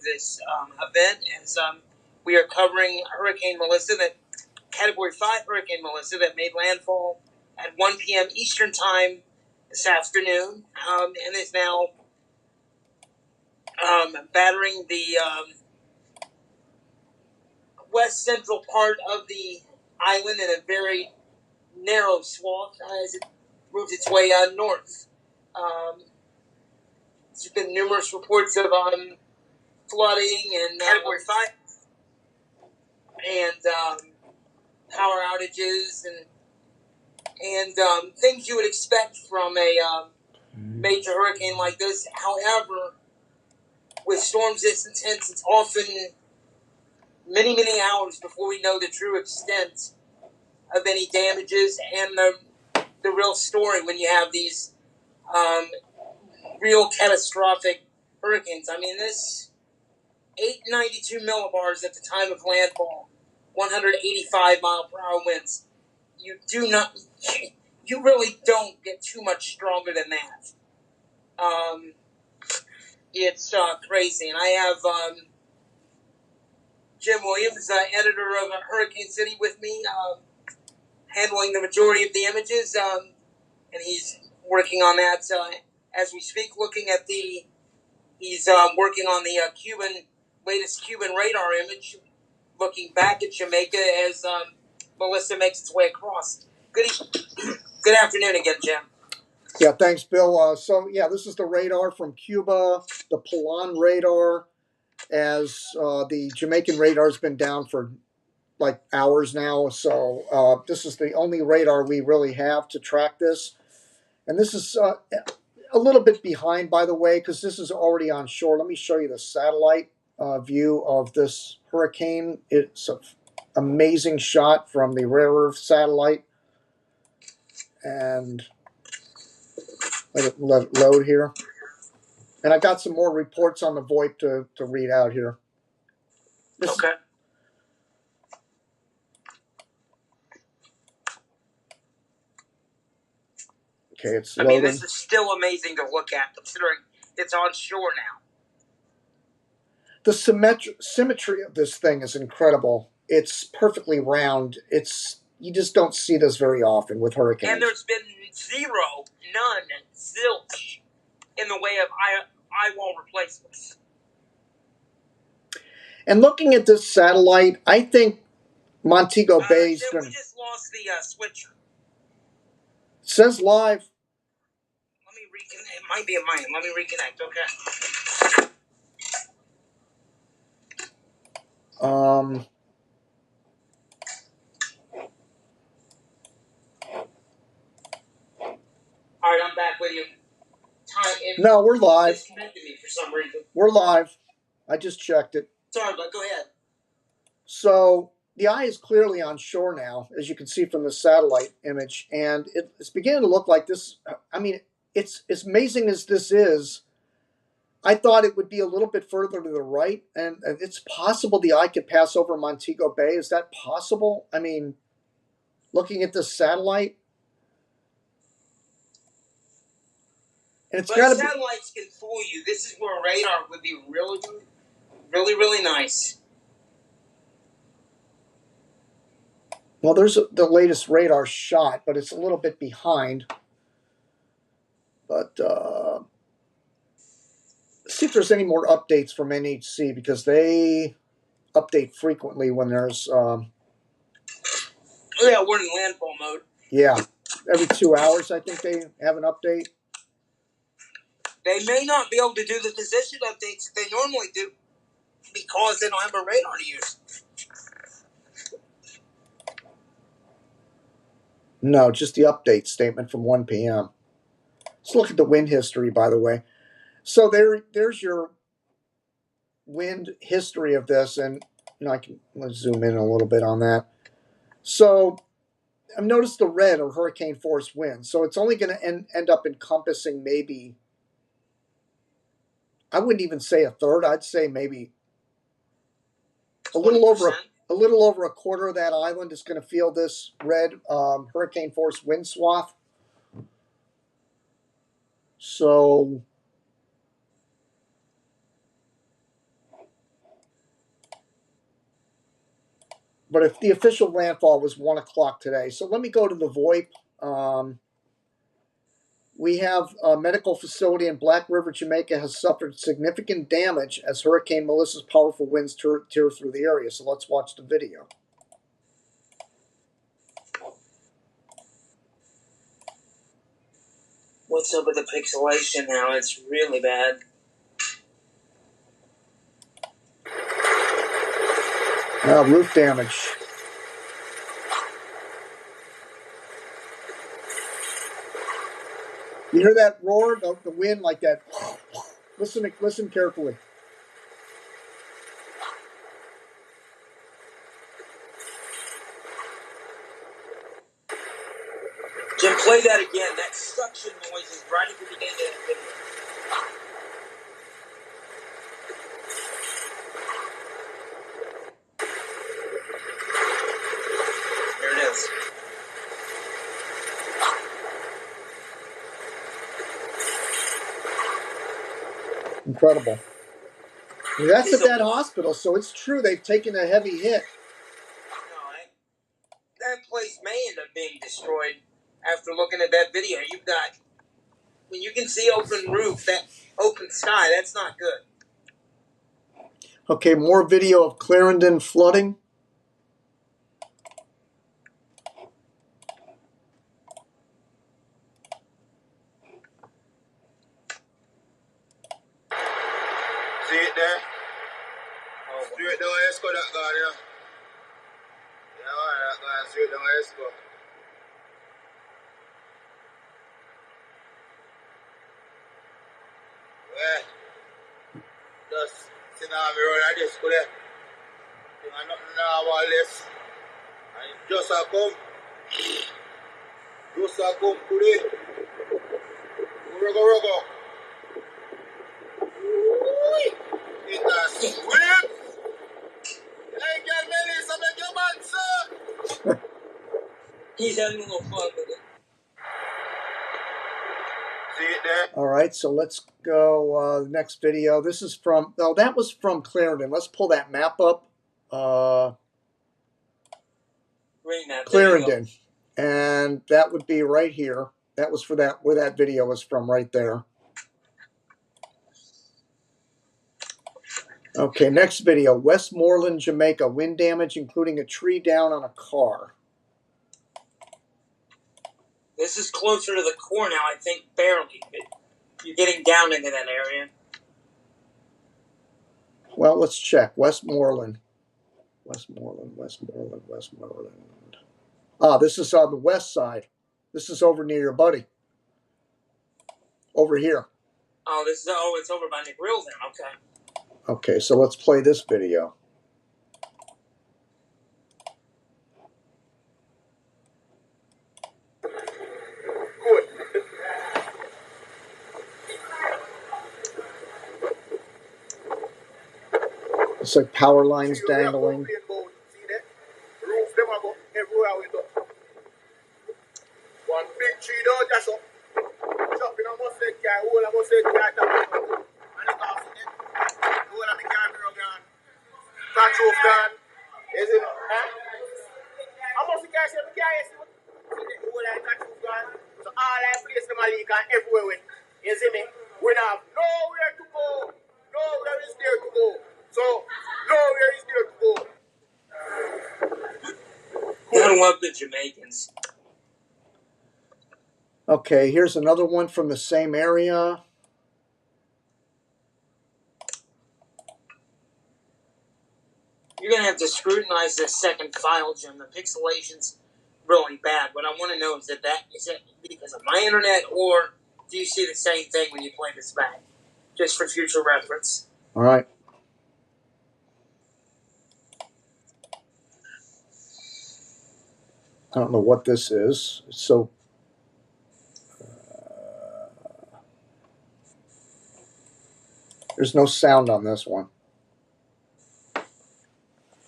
this event as we are covering Hurricane Melissa, that Category 5 Hurricane Melissa that made landfall at 1 p.m. Eastern Time this afternoon and is now battering the west central part of the island in a very narrow swath as it moves its way north. There's been numerous reports of flooding and Category 5 and power outages and things you would expect from a major hurricane like this. However, with storms this intense, it's often many, many hours before we know the true extent of any damages and the real story when you have these real catastrophic hurricanes. I mean, this 892 millibars at the time of landfall, 185 mile per hour winds. You really don't get too much stronger than that. It's crazy. And I have Jim Williams, editor of Hurricane City, with me, handling the majority of the images, and he's working on that as we speak. He's working on the latest Cuban radar image, looking back at Jamaica as Melissa makes its way across. Good afternoon again, Jim. Yeah, thanks, Bill. This is the radar from Cuba, the Palan radar, as the Jamaican radar has been down for like hours now. So this is the only radar we really have to track this. And this is a little bit behind, by the way, because this is already on shore. Let me show you the satellite view of this hurricane. It's an amazing shot from the Rare Earth satellite. And let it load here. And I got some more reports on the VoIP to read out here. Okay. Okay, it's loading. I mean, this is still amazing to look at, considering it's on shore now. The symmetry of this thing is incredible. It's perfectly round. You just don't see this very often with hurricanes. And there's been none, zilch, in the way of eyewall replacements. And looking at this satellite, I think Montego Bay's we just lost the switcher. It says live. Let me reconnect. It might be a mine. Let me reconnect. Okay. All right, I'm back with you. No, we're live. Disconnected me for some reason. We're live. I just checked it. Sorry, but go ahead. So the eye is clearly on shore now, as you can see from the satellite image, and it's beginning to look like this. I mean, it's as amazing as this is. I thought it would be a little bit further to the right, and it's possible the eye could pass over Montego Bay. Is that possible? I mean, looking at this satellite, and it's got to be. Satellites can fool you. This is where radar would be really, really, really nice. Well, there's the latest radar shot, but it's a little bit behind. But see if there's any more updates from NHC, because they update frequently when there's. Yeah, we're in landfall mode. Yeah, every 2 hours I think they have an update. They may not be able to do the position updates that they normally do because they don't have a radar to use. No, just the update statement from 1 p.m. Let's look at the wind history, by the way. So there's your wind history of this, and let's zoom in a little bit on that. So I've noticed the red are hurricane force winds. So it's only going to end up encompassing maybe, I wouldn't even say a third. I'd say maybe a little over a quarter of that island is going to feel this red hurricane force wind swath. So But if the official landfall was 1 o'clock today, so let me go to the VoIP. We have a medical facility in Black River, Jamaica, has suffered significant damage as Hurricane Melissa's powerful winds tear through the area. So let's watch the video. What's up with the pixelation now? It's really bad. Roof damage. You hear that roar, the wind like that? Listen carefully. Jim, play that again. That suction noise is right at the beginning of that video. There it is. Incredible. That's at that hospital, so it's true they've taken a heavy hit. That place may end up being destroyed after looking at that video. You've got, when you can see open roof, that open sky, that's not good. Okay, more video of Clarendon flooding. See it there? Straight down Esco that guy, yeah. Yeah, that guy straight down Esco. Well, just sit down me road like this, could it? Think I nothing now about this. And just a come. Just a come, could it? Rogo. It has sweep. Hey, girl, Melissa, make your man, sir. He's having a little fun with it. See it there? All right, so let's go the next video. This is from, oh, that was from Clarendon. Let's pull that map up. Green map. Clarendon. And that would be right here. That was for that, where that video was from, right there. Okay, next video. Westmoreland, Jamaica. Wind damage, including a tree down on a car. This is closer to the core now, I think, barely. You're getting down into that area. Well, let's check. Westmoreland. Ah, this is on the west side. This is over near your buddy. Over here. Oh, it's over by Nick Real then. Okay. Okay, so let's play this video. It's like power lines dangling. One big tree down just up. Chopping a mustard car, whole a mustard car top. And it off in it. Whole of the car mirror gone. Touch off gone. Is it? Huh? How much the car say the car is? The whole of the touch off gone. So all I place them a leak and everywhere with. You see me? We have nowhere to go. Nowhere is there to go. So nowhere is there to go. I love the Jamaicans. Okay, here's another one from the same area. You're going to have to scrutinize this second file, Jim. The pixelation's really bad. What I want to know is that because of my internet, or do you see the same thing when you play this back? Just for future reference. All right. I don't know what this is. So there's no sound on this one.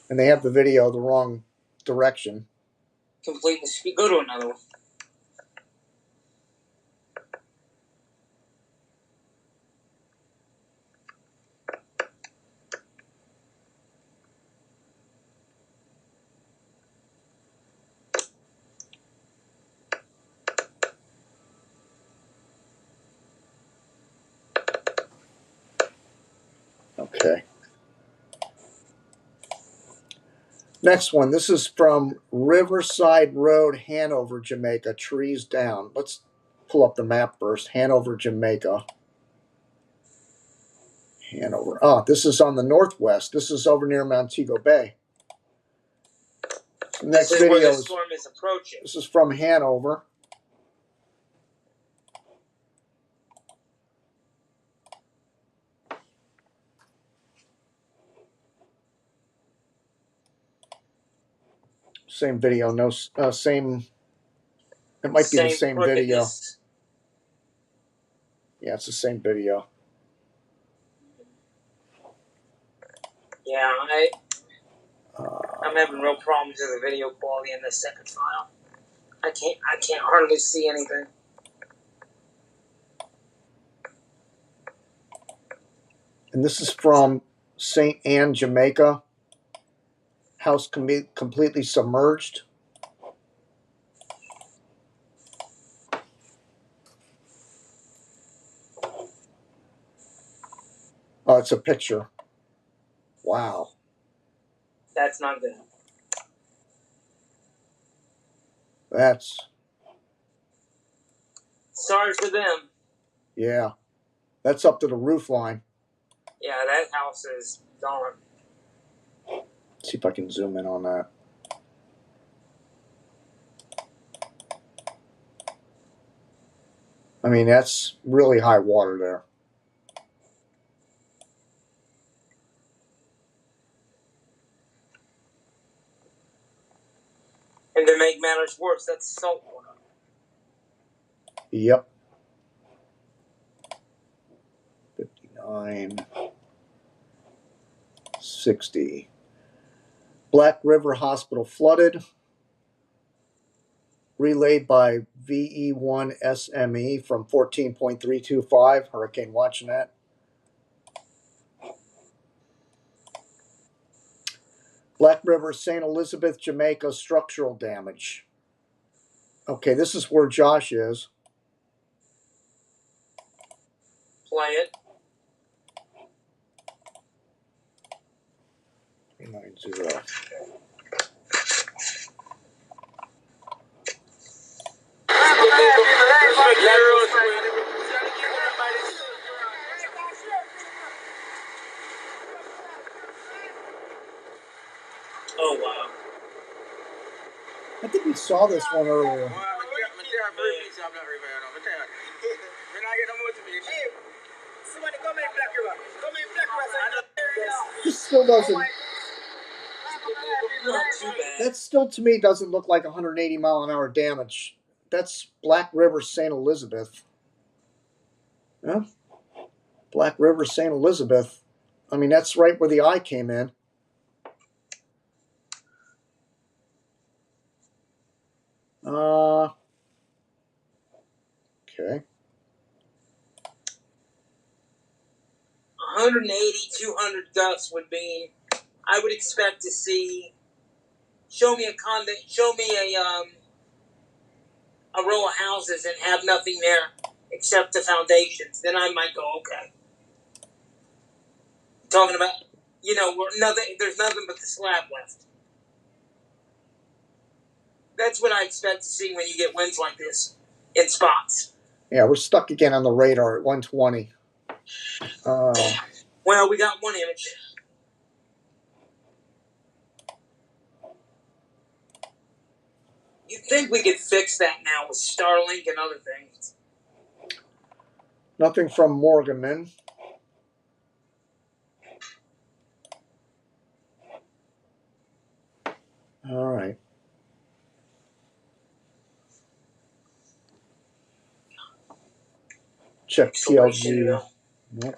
And they have the video the wrong direction. Completely. Go to another one. Okay. Next one. This is from Riverside Road, Hanover, Jamaica. Trees down. Let's pull up the map first. Hanover, Jamaica. Hanover. Oh, this is on the northwest. This is over near Montego Bay. Next this is video where the storm is approaching. This is from Hanover. Same video, no same. It might be the same video. Yeah, it's the same video. Yeah, I'm having real problems with the video quality in this second file. I can't hardly see anything. And this is from St. Anne, Jamaica. House completely submerged. Oh, it's a picture. Wow. That's not good. That's... Sorry for them. Yeah. That's up to the roof line. Yeah, that house is gone. See if I can zoom in on that. I mean, that's really high water there. And to make matters worse, that's salt water. Yep. 59. 60. Black River Hospital flooded. Relayed by VE1 SME from 14.325. Hurricane WatchNet. Black River, St. Elizabeth, Jamaica, structural damage. Okay, this is where Josh is. Play it. 390. Oh, wow. I think we saw this one earlier. This still doesn't. Not too bad. That still, to me, doesn't look like 180-mile-an-hour damage. That's Black River, St. Elizabeth. Yeah. Black River, St. Elizabeth. I mean, that's right where the eye came in. Okay. 180, 200 gusts would be. I would expect to see. Show me a row of houses and have nothing there except the foundations. Then I might go, okay. Talking about, nothing. There's nothing but the slab left. That's what I expect to see when you get winds like this in spots. Yeah, we're stuck again on the radar at 120. Well, we got one image. You'd think we could fix that now with Starlink and other things. Nothing from Morganman. All right. Check PLG. Nope.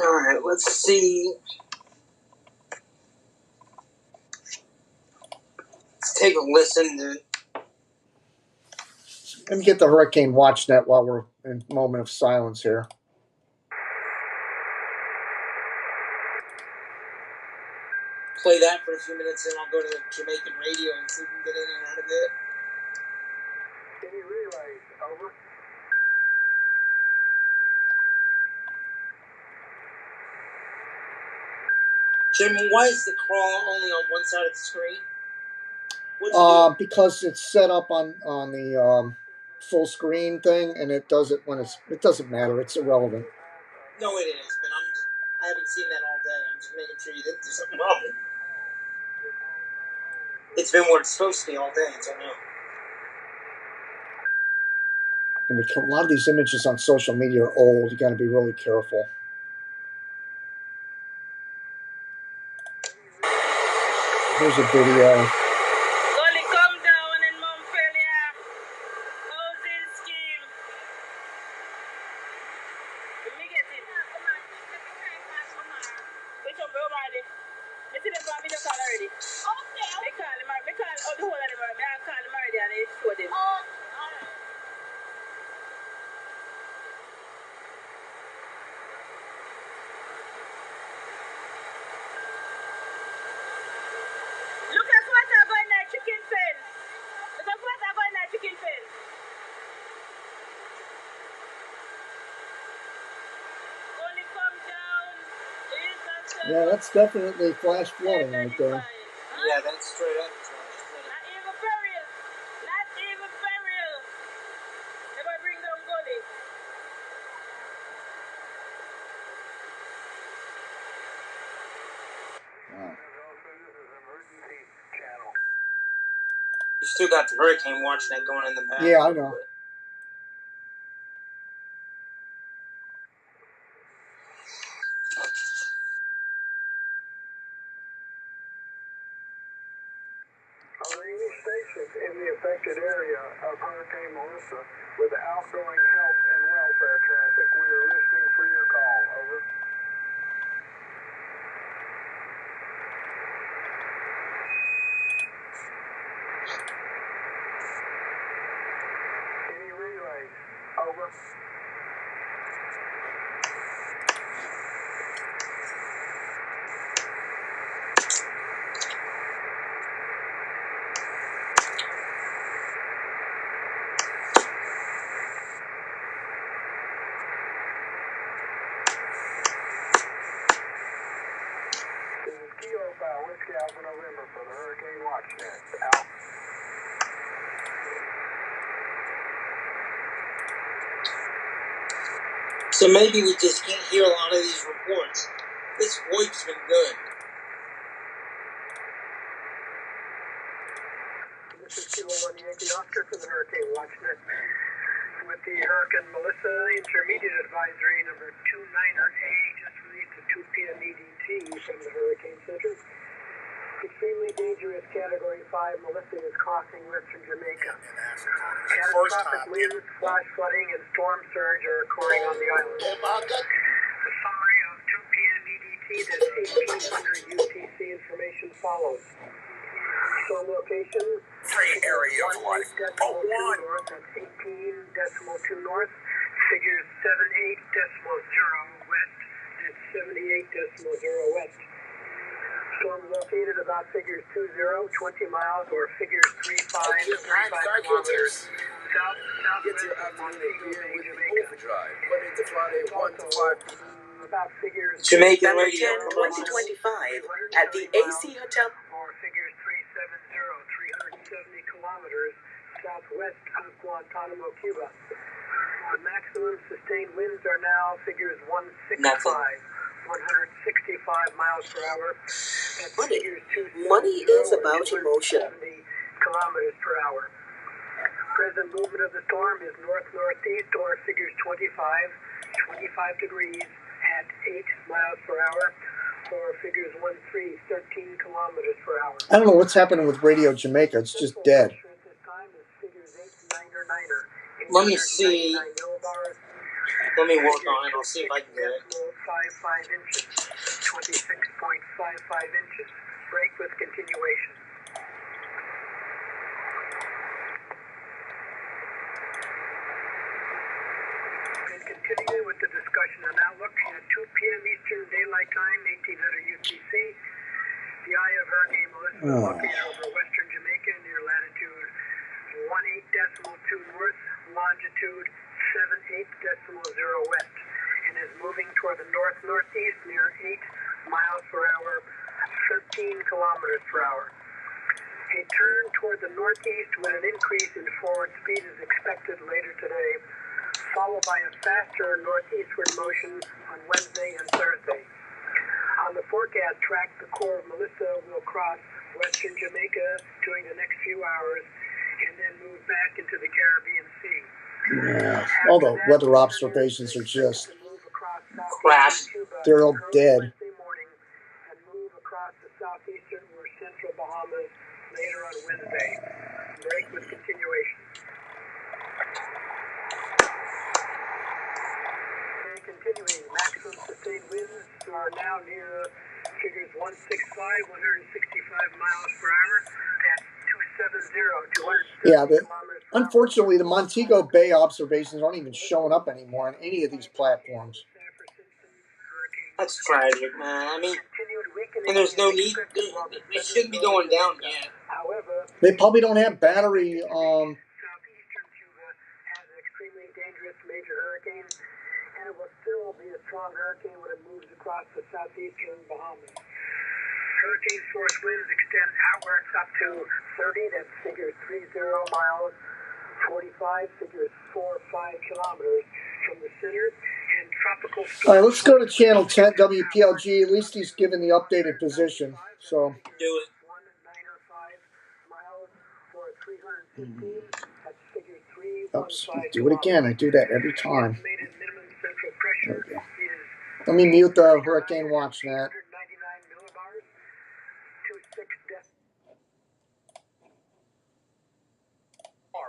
All right, let's see. Let's take a listen to. Let me get the Hurricane WatchNet while we're in a moment of silence here. play that for a few minutes, and I'll go to the Jamaican radio and see if we can get in and out of it. Any relays? Over. Jim, why is the crawl only on one side of the screen? What'd you do? Because it's set up on the full screen thing, and it does it when it doesn't matter. It's irrelevant. No, it is, but I haven't seen that all day. I'm just making sure you didn't do something wrong. It's been where it's supposed to be all day until now. And a lot of these images on social media are old. You got to be really careful. Here's a video. Gully come down in Montpellier. Housing scheme. Let me get it. Which one, bro, Marty? I see them for me to call already. Okay. They call him, I call the whole of them, I call him already and they show them. Oh, alright. Look at what I got in that chicken fence. Look at what I got in that chicken fence. Only come down. Yeah, that's definitely flash flooding right there. Yeah, that's straight up. Not even burial. Not even burial. Never bring down Gully. Wow. You still got the hurricane watch net going in the back. Yeah, I know. Any stations in the affected area of Hurricane Melissa with outgoing health and welfare traffic. We are listening for your call. Over. Any relays? Over. This is Kilo Foul, Whiskey Alpha November for the Hurricane Watch Net. Out. So maybe we just can't hear a lot of these reports. This VoIP's been good. This is Kilo 1 Yankee Oscar for the Hurricane Watch Net. With the Hurricane Melissa Intermediate Advisory number 29A, just released at 2 p.m. EDT from the Hurricane Center. Extremely dangerous Category 5 Melissa is crossing western Jamaica. Catastrophic winds, flash flooding, and storm surge are occurring on the island. The summary of 2 p.m. EDT, that's 1800 UTC information follows. Storm location, area of life. 18.2 north, that's 18.2 north, figures 78.0 west, that's 78.0 west. Storm located about figures 20, 20 miles, or figures 35 kilometers southwest of Montego Bay, Jamaica. Monday to Friday, 1 to 5. About figures Jamaican Number radio 10, 2025, at the AC Hotel. or figures 370, 370 kilometers southwest of Guantanamo, Cuba. The maximum sustained winds are now figures 165, 165 miles per hour. That's Money. figures 270 Money is or about emotion. 270 kilometers per hour. Present movement of the storm is north-northeast or figures 25 degrees at 8 miles per hour, or figures 13 kilometers per hour. I don't know what's happening with Radio Jamaica. It's just dead. Let me see. Let me work on it. I'll see if I can get it. 55 inches, 26.55 inches. Break with continuation. And continuing with the discussion on outlook, at 2 p.m. Eastern Daylight Time, 1800 UTC, the eye Hurricane Melissa located over western Jamaica near latitude 18.2 north, longitude 78.0 west, and is moving toward the north-northeast near 8 miles per hour, 13 kilometers per hour. A turn toward the northeast with an increase in forward speed is expected later today, followed by a faster northeastward motion on Wednesday and Thursday. On the forecast track, the core of Melissa will cross western Jamaica during the next few hours and then move back into the Caribbean Sea. Yeah. All the weather observations are just crap. they're all dead. Morning and move across the southeastern or central Bahamas later on Wednesday. Break with continuation. And continuing, maximum sustained winds are now near figures 165, 165 miles per hour. That's 270, 230 Yeah, kilometers per hour. unfortunately, the Montego Bay observations aren't even showing up anymore on any of these platforms. That's tragic, man. I mean, and there's no need. They shouldn't be going down yet. They probably don't have battery. Southeastern Cuba has an extremely dangerous major hurricane, and it will still be a strong hurricane when it moves across the southeastern Bahamas. Hurricane force winds extend outwards up to 30, that's figures 30 miles, 45, figures 4 or 5 kilometers from the center, and tropical storm. All right, let's go to channel 10 WPLG. At least he's given the updated position. So Do it. 1905 miles for 315, that's figure 3, oops, do it again. I do that every time. Estimated minimum central pressure There we go. is Let me mute the Hurricane Watch net. 199 millibars, 26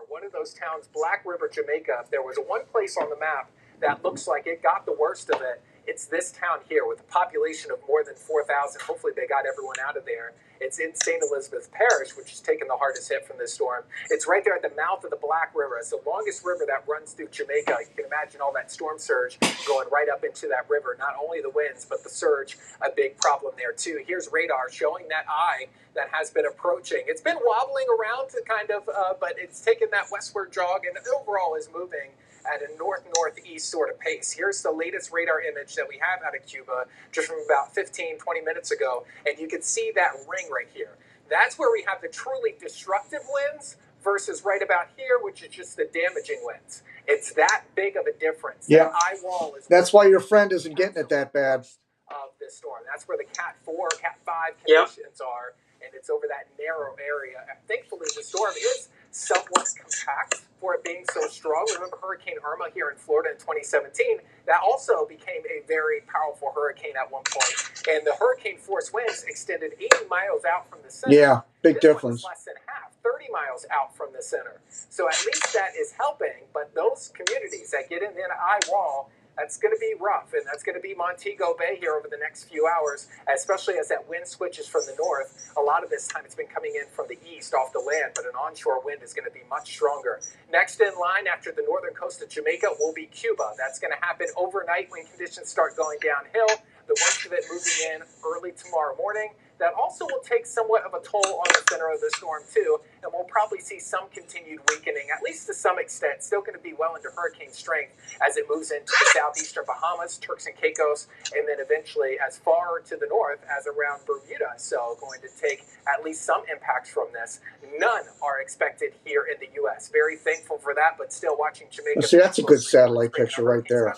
One of those towns, Black River, Jamaica, if there was one place on the map that looks like it got the worst of it, it's this town here with a population of more than 4,000. Hopefully they got everyone out of there. It's in St. Elizabeth Parish, which has taken the hardest hit from this storm. It's right there at the mouth of the Black River. It's the longest river that runs through Jamaica. You can imagine all that storm surge going right up into that river. Not only the winds, but the surge, a big problem there too. Here's radar showing that eye that has been approaching. It's been wobbling around to kind of, but it's taken that westward jog and overall is moving at a north-northeast sort of pace. Here's the latest radar image that we have out of Cuba just from about 15, 20 minutes ago, and you can see that ring right here. That's where we have the truly destructive winds versus right about here, which is just the damaging winds. It's that big of a difference. Yeah. That eye wall is That's why your friend isn't getting it that bad. Of this storm. That's where the Cat 4, Cat 5 Yep. conditions are, and it's over that narrow area. And thankfully, the storm is somewhat compact for it being so strong. Remember Hurricane Irma here in Florida in 2017? That also became a very powerful hurricane at one point, and the hurricane force winds extended 80 miles out from the center. Yeah, big This one is difference. less than half, 30 miles out from the center. So at least that is helping, but those communities that get in the eye wall, that's going to be rough, and that's going to be Montego Bay here over the next few hours, especially as that wind switches from the north. A lot of this time it's been coming in from the east off the land, but an onshore wind is going to be much stronger. Next in line after the northern coast of Jamaica will be Cuba. That's going to happen overnight when conditions start going downhill. The worst of it moving in early tomorrow morning. That also will take somewhat of a toll on the center of the storm, too, and we'll probably see some continued weakening, at least to some extent. Still going to be well into hurricane strength as it moves into the southeastern Bahamas, Turks and Caicos, and then eventually as far to the north as around Bermuda. So going to take at least some impacts from this. None are expected here in the U.S. Very thankful for that, but still watching Jamaica. See, that's a good satellite picture right there.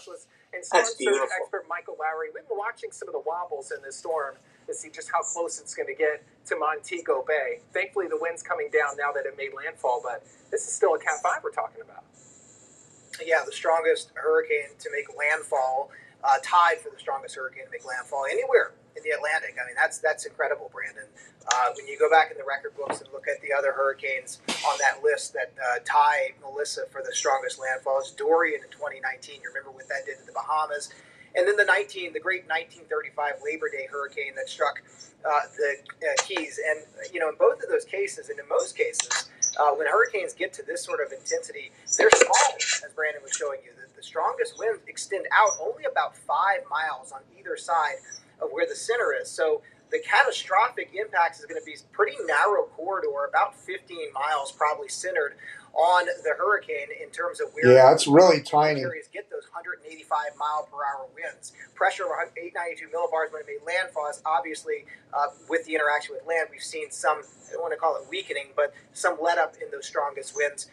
And storm That's surge beautiful. expert Michael Lowry, we've been watching some of the wobbles in this storm to see just how close it's going to get to Montego Bay. Thankfully, the wind's coming down now that it made landfall, but this is still a Cat 5 we're talking about. Yeah, the strongest hurricane to make landfall, tied for the strongest hurricane to make landfall anywhere in the Atlantic. I mean, that's incredible, Brandon. When you go back in the record books and look at the other hurricanes on that list that tie Melissa for the strongest landfalls, Dorian in 2019, you remember what that did to the Bahamas. And then the great 1935 Labor Day hurricane that struck the Keys. And, in both of those cases, and in most cases, when hurricanes get to this sort of intensity, they're small, as Brandon was showing you. The strongest winds extend out only about 5 miles on either side of where the center is. So The catastrophic impacts is going to be pretty narrow corridor, about 15 miles, probably centered on the hurricane in terms of where it's really tiny. areas get those 185 mile per hour winds. Pressure of 892 millibars when it made landfall is obviously, with the interaction with land, we've seen some, I don't want to call it weakening, but some let up in those strongest winds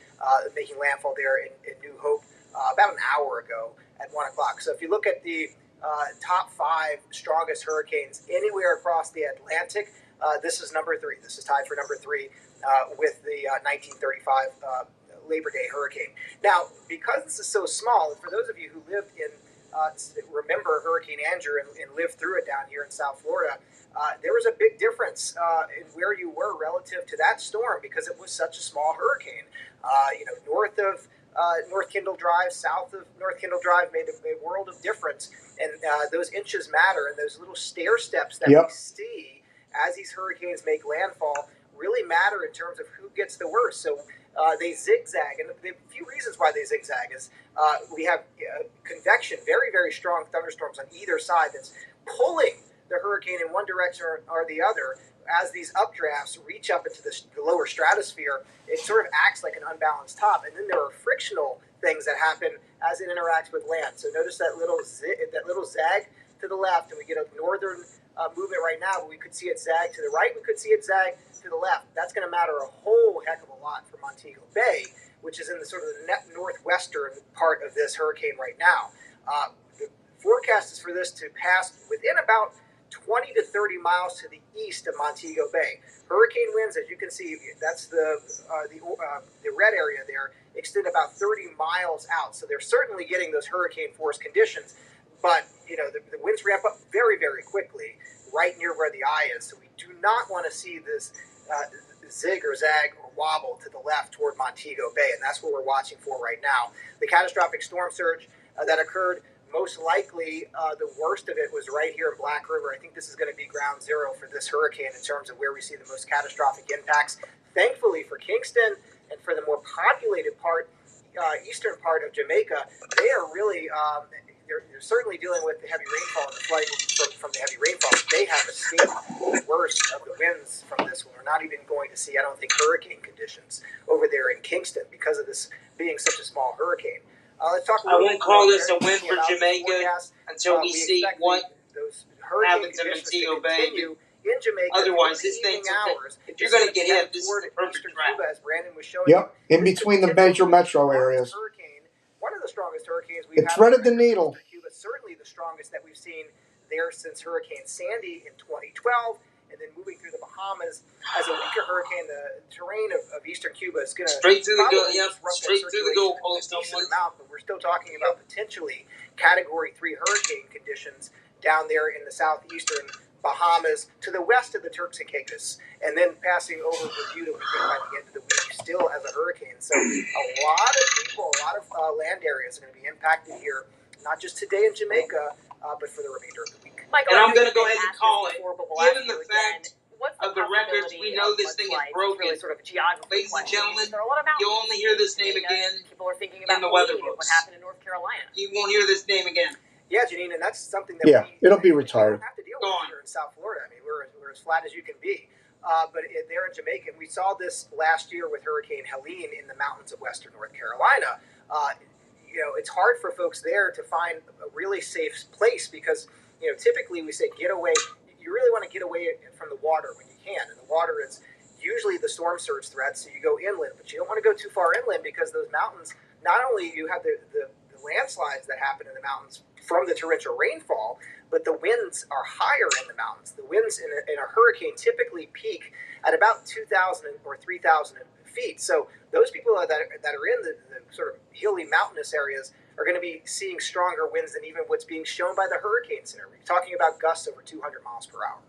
making landfall there in New Hope about an hour ago at 1 o'clock. So if you look at the top 5 strongest hurricanes anywhere across the Atlantic, this is number 3. This is tied for number 3 with the 1935 Labor Day hurricane. Now, because this is so small, and for those of you who lived in, remember Hurricane Andrew and lived through it down here in South Florida, there was a big difference in where you were relative to that storm because it was such a small hurricane. North of North Kendall Drive, south of North Kendall Drive made a world of difference. And those inches matter, and those little stair steps that we see as these hurricanes make landfall really matter in terms of who gets the worst. So they zigzag, and the few reasons why they zigzag is we have convection, very, very strong thunderstorms on either side that's pulling the hurricane in one direction or the other. As these updrafts reach up into the lower stratosphere, it sort of acts like an unbalanced top. And then there are frictional things that happen as it interacts with land. So notice that little zag to the left, and we get a northern movement right now, but we could see it zag to the right. We could see it zag to the left. That's going to matter a whole heck of a lot for Montego Bay, which is in the sort of the northwestern part of this hurricane right now. The forecast is for this to pass within about 20 to 30 miles to the east of Montego Bay. Hurricane winds, as you can see, that's the red area there, extend about 30 miles out. So they're certainly getting those hurricane force conditions. But, the winds ramp up very, very quickly right near where the eye is. So we do not want to see this zig or zag or wobble to the left toward Montego Bay. And that's what we're watching for right now. The catastrophic storm surge that occurred, most likely, the worst of it was right here in Black River. I think this is going to be ground zero for this hurricane in terms of where we see the most catastrophic impacts. Thankfully for Kingston and for the more populated part, eastern part of Jamaica, they are really, they're certainly dealing with the heavy rainfall and the flooding from the heavy rainfall. They have escaped the worst of the winds from this one. We're not even going to see, I don't think, hurricane conditions over there in Kingston because of this being such a small hurricane. Let's talk I won't call this a win for Jamaica until we see what happens in Montego Bay. In Jamaica, otherwise, this thing's if you're going to get hit, this is the perfect trap. As Brandon was showing in between the major metro areas. One of the strongest hurricanes we've had. It threaded the needle. Cuba, certainly the strongest that we've seen there since Hurricane Sandy in 2012. And then moving through the Bahamas as a weaker hurricane, the terrain of eastern Cuba is going to straight through the goalpost. But we're still talking about potentially Category 3 hurricane conditions down there in the southeastern Bahamas to the west of the Turks and Caicos, and then passing over Bermuda by the end of the week, still as a hurricane. So a lot of people, a lot of land areas are going to be impacted here, not just today in Jamaica, but for the remainder of the week. Michael, and I'm going to go ahead and call it. Given the fact of the records, we know this thing is broken. Really sort of Ladies and gentlemen, you'll only hear this name again people are thinking about in the weather what books. happened in North Carolina. You won't hear this name again. Yeah, Janine, and that's something that it'll be retired. We don't have to deal with here in South Florida. I mean, we're as flat as you can be. But there in Jamaica, and we saw this last year with Hurricane Helene in the mountains of western North Carolina. It's hard for folks there to find a really safe place because, typically we say get away. You really want to get away from the water when you can. And the water is usually the storm surge threat, so you go inland. But you don't want to go too far inland because those mountains, not only you have the landslides that happen in the mountains from the torrential rainfall, but the winds are higher in the mountains. The winds in a hurricane typically peak at about 2,000 or 3,000 feet. So those people that are in the sort of hilly mountainous areas are going to be seeing stronger winds than even what's being shown by the Hurricane Center. We're talking about gusts over 200 miles per hour.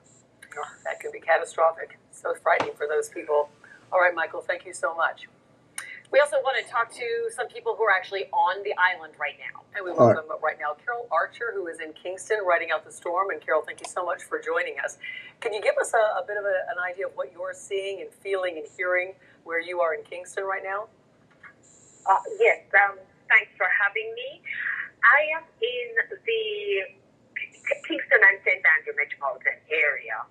Oh, that could be catastrophic. So frightening for those people. All right, Michael, thank you so much. We also want to talk to some people who are actually on the island right now. And we welcome right now Carol Archer, who is in Kingston writing out the storm. And Carol, thank you so much for joining us. Can you give us a bit of an idea of what you're seeing and feeling and hearing where you are in Kingston right now? Yes, thanks for having me. I am in the Kingston and St. Andrew metropolitan area.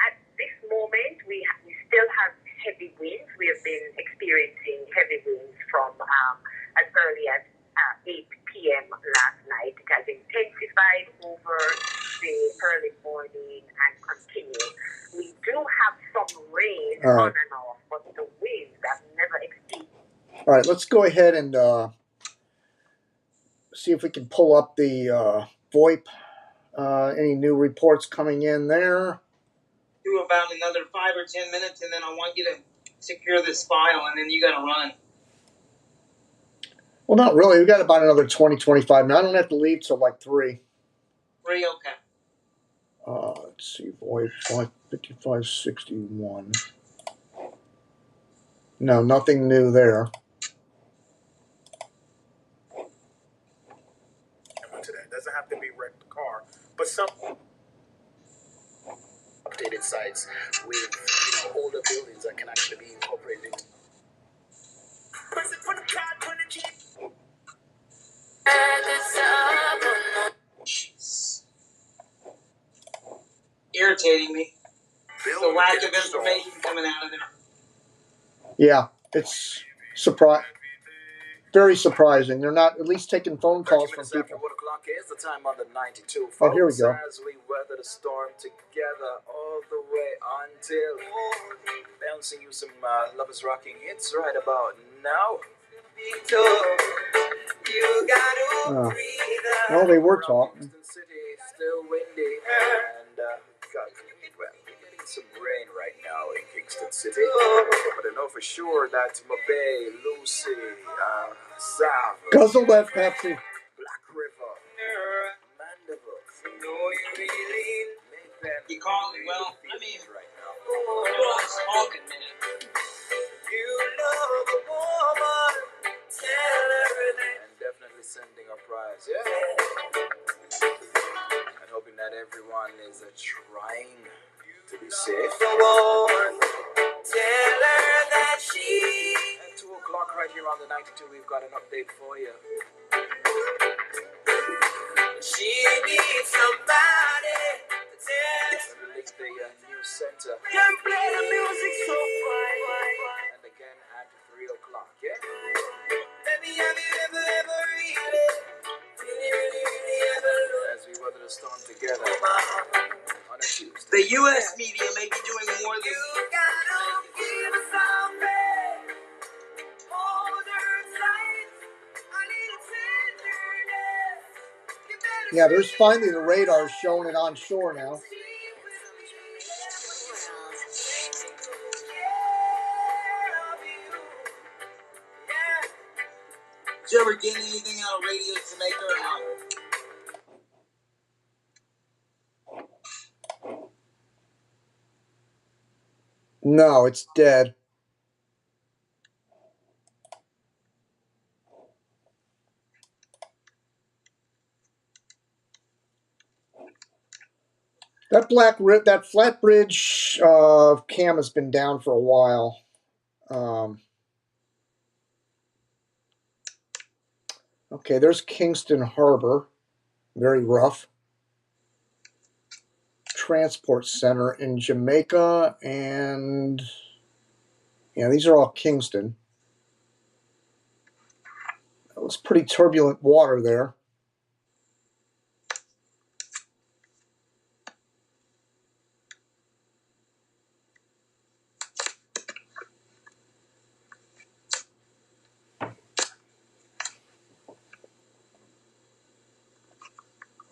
At this moment, we still have heavy winds. We have been experiencing heavy winds from as early as 8 p.m. last night. It has intensified over the early morning and continued. We do have some rain on and off, but the winds have never exceeded. All right, let's go ahead and see if we can pull up the VoIP. Any new reports coming in there? Do about another 5 or 10 minutes, and then I want you to secure this file, and then you got to run. Well, not really. We got about another 20, 25 minutes. I don't have to leave till like 3. 3, okay. Let's see, VoIP 5561. No, nothing new there. Today doesn't have to be wrecked car, but some updated sites with older buildings that can actually be incorporated into. Jeez. Irritating me. The lack of information coming out of there. Yeah, it's very surprising. They're not at least taking phone calls from people. After 1 o'clock is the time on the 92. Oh, here we go. As we weather the storm together all the way until bouncing you some lovers rocking hits right about now. Well, they were talking. City, still windy, and we're getting some rain right now in Kingston City. But I know for sure that Mabay, Lucy, Sav, Guzzle that Pepsi. Black River, Mandeville, You call it, well, I mean, right now. you're all talking, man. You love a woman, tell her that. And definitely sending a prize, yeah. And hoping that everyone is trying to be safe. Tell her that she. At 2 o'clock right here on the 92, we've got an update for you. She needs somebody to tell. Release the news center. Can play the music so fine. And again at 3 o'clock, yeah? Baby, have you ever really as we weather the storm together on a Tuesday. The U.S. media may be doing more than. Yeah, there's finally the radar showing it onshore now. Did you ever get anything out of Radio Jamaica or not? No, it's dead. That flat bridge cam has been down for a while. Okay, there's Kingston Harbor, very rough. Transport Center in Jamaica, and yeah, these are all Kingston. It was pretty turbulent water there.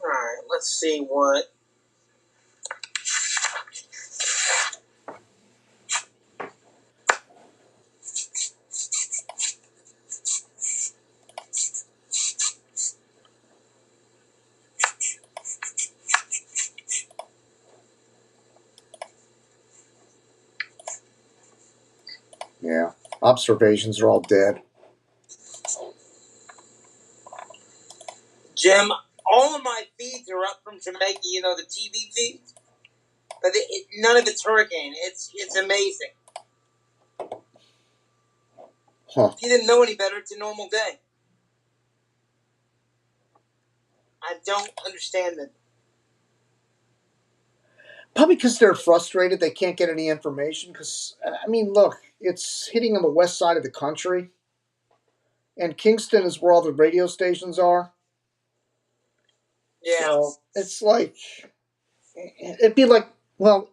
Alright, let's see what. Yeah, observations are all dead. Jim, all of my feeds are up from Jamaica, the TV feeds. But none of it's hurricane. It's amazing. Huh. If you didn't know any better, it's a normal day. I don't understand it. Probably because they're frustrated. They can't get any information. Because, I mean, look, it's hitting on the west side of the country. And Kingston is where all the radio stations are. Yeah. So it's like, it'd be like, well,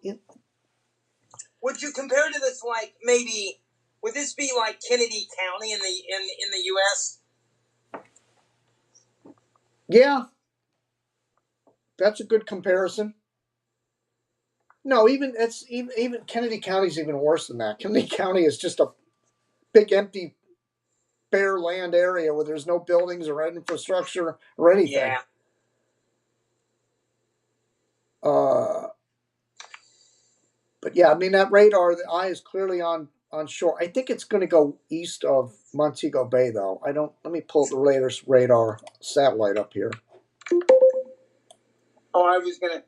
would you compare to this, like, maybe, would this be like Kennedy County in the U.S.? yeah, that's a good comparison. No, even Kennedy County's even worse than that. Kennedy County is just a big empty bare land area where there's no buildings or infrastructure or anything. Yeah. But yeah, I mean that radar, the eye is clearly on shore. I think it's going to go east of Montego Bay, though. I don't. Let me pull the latest radar satellite up here. Oh, I was gonna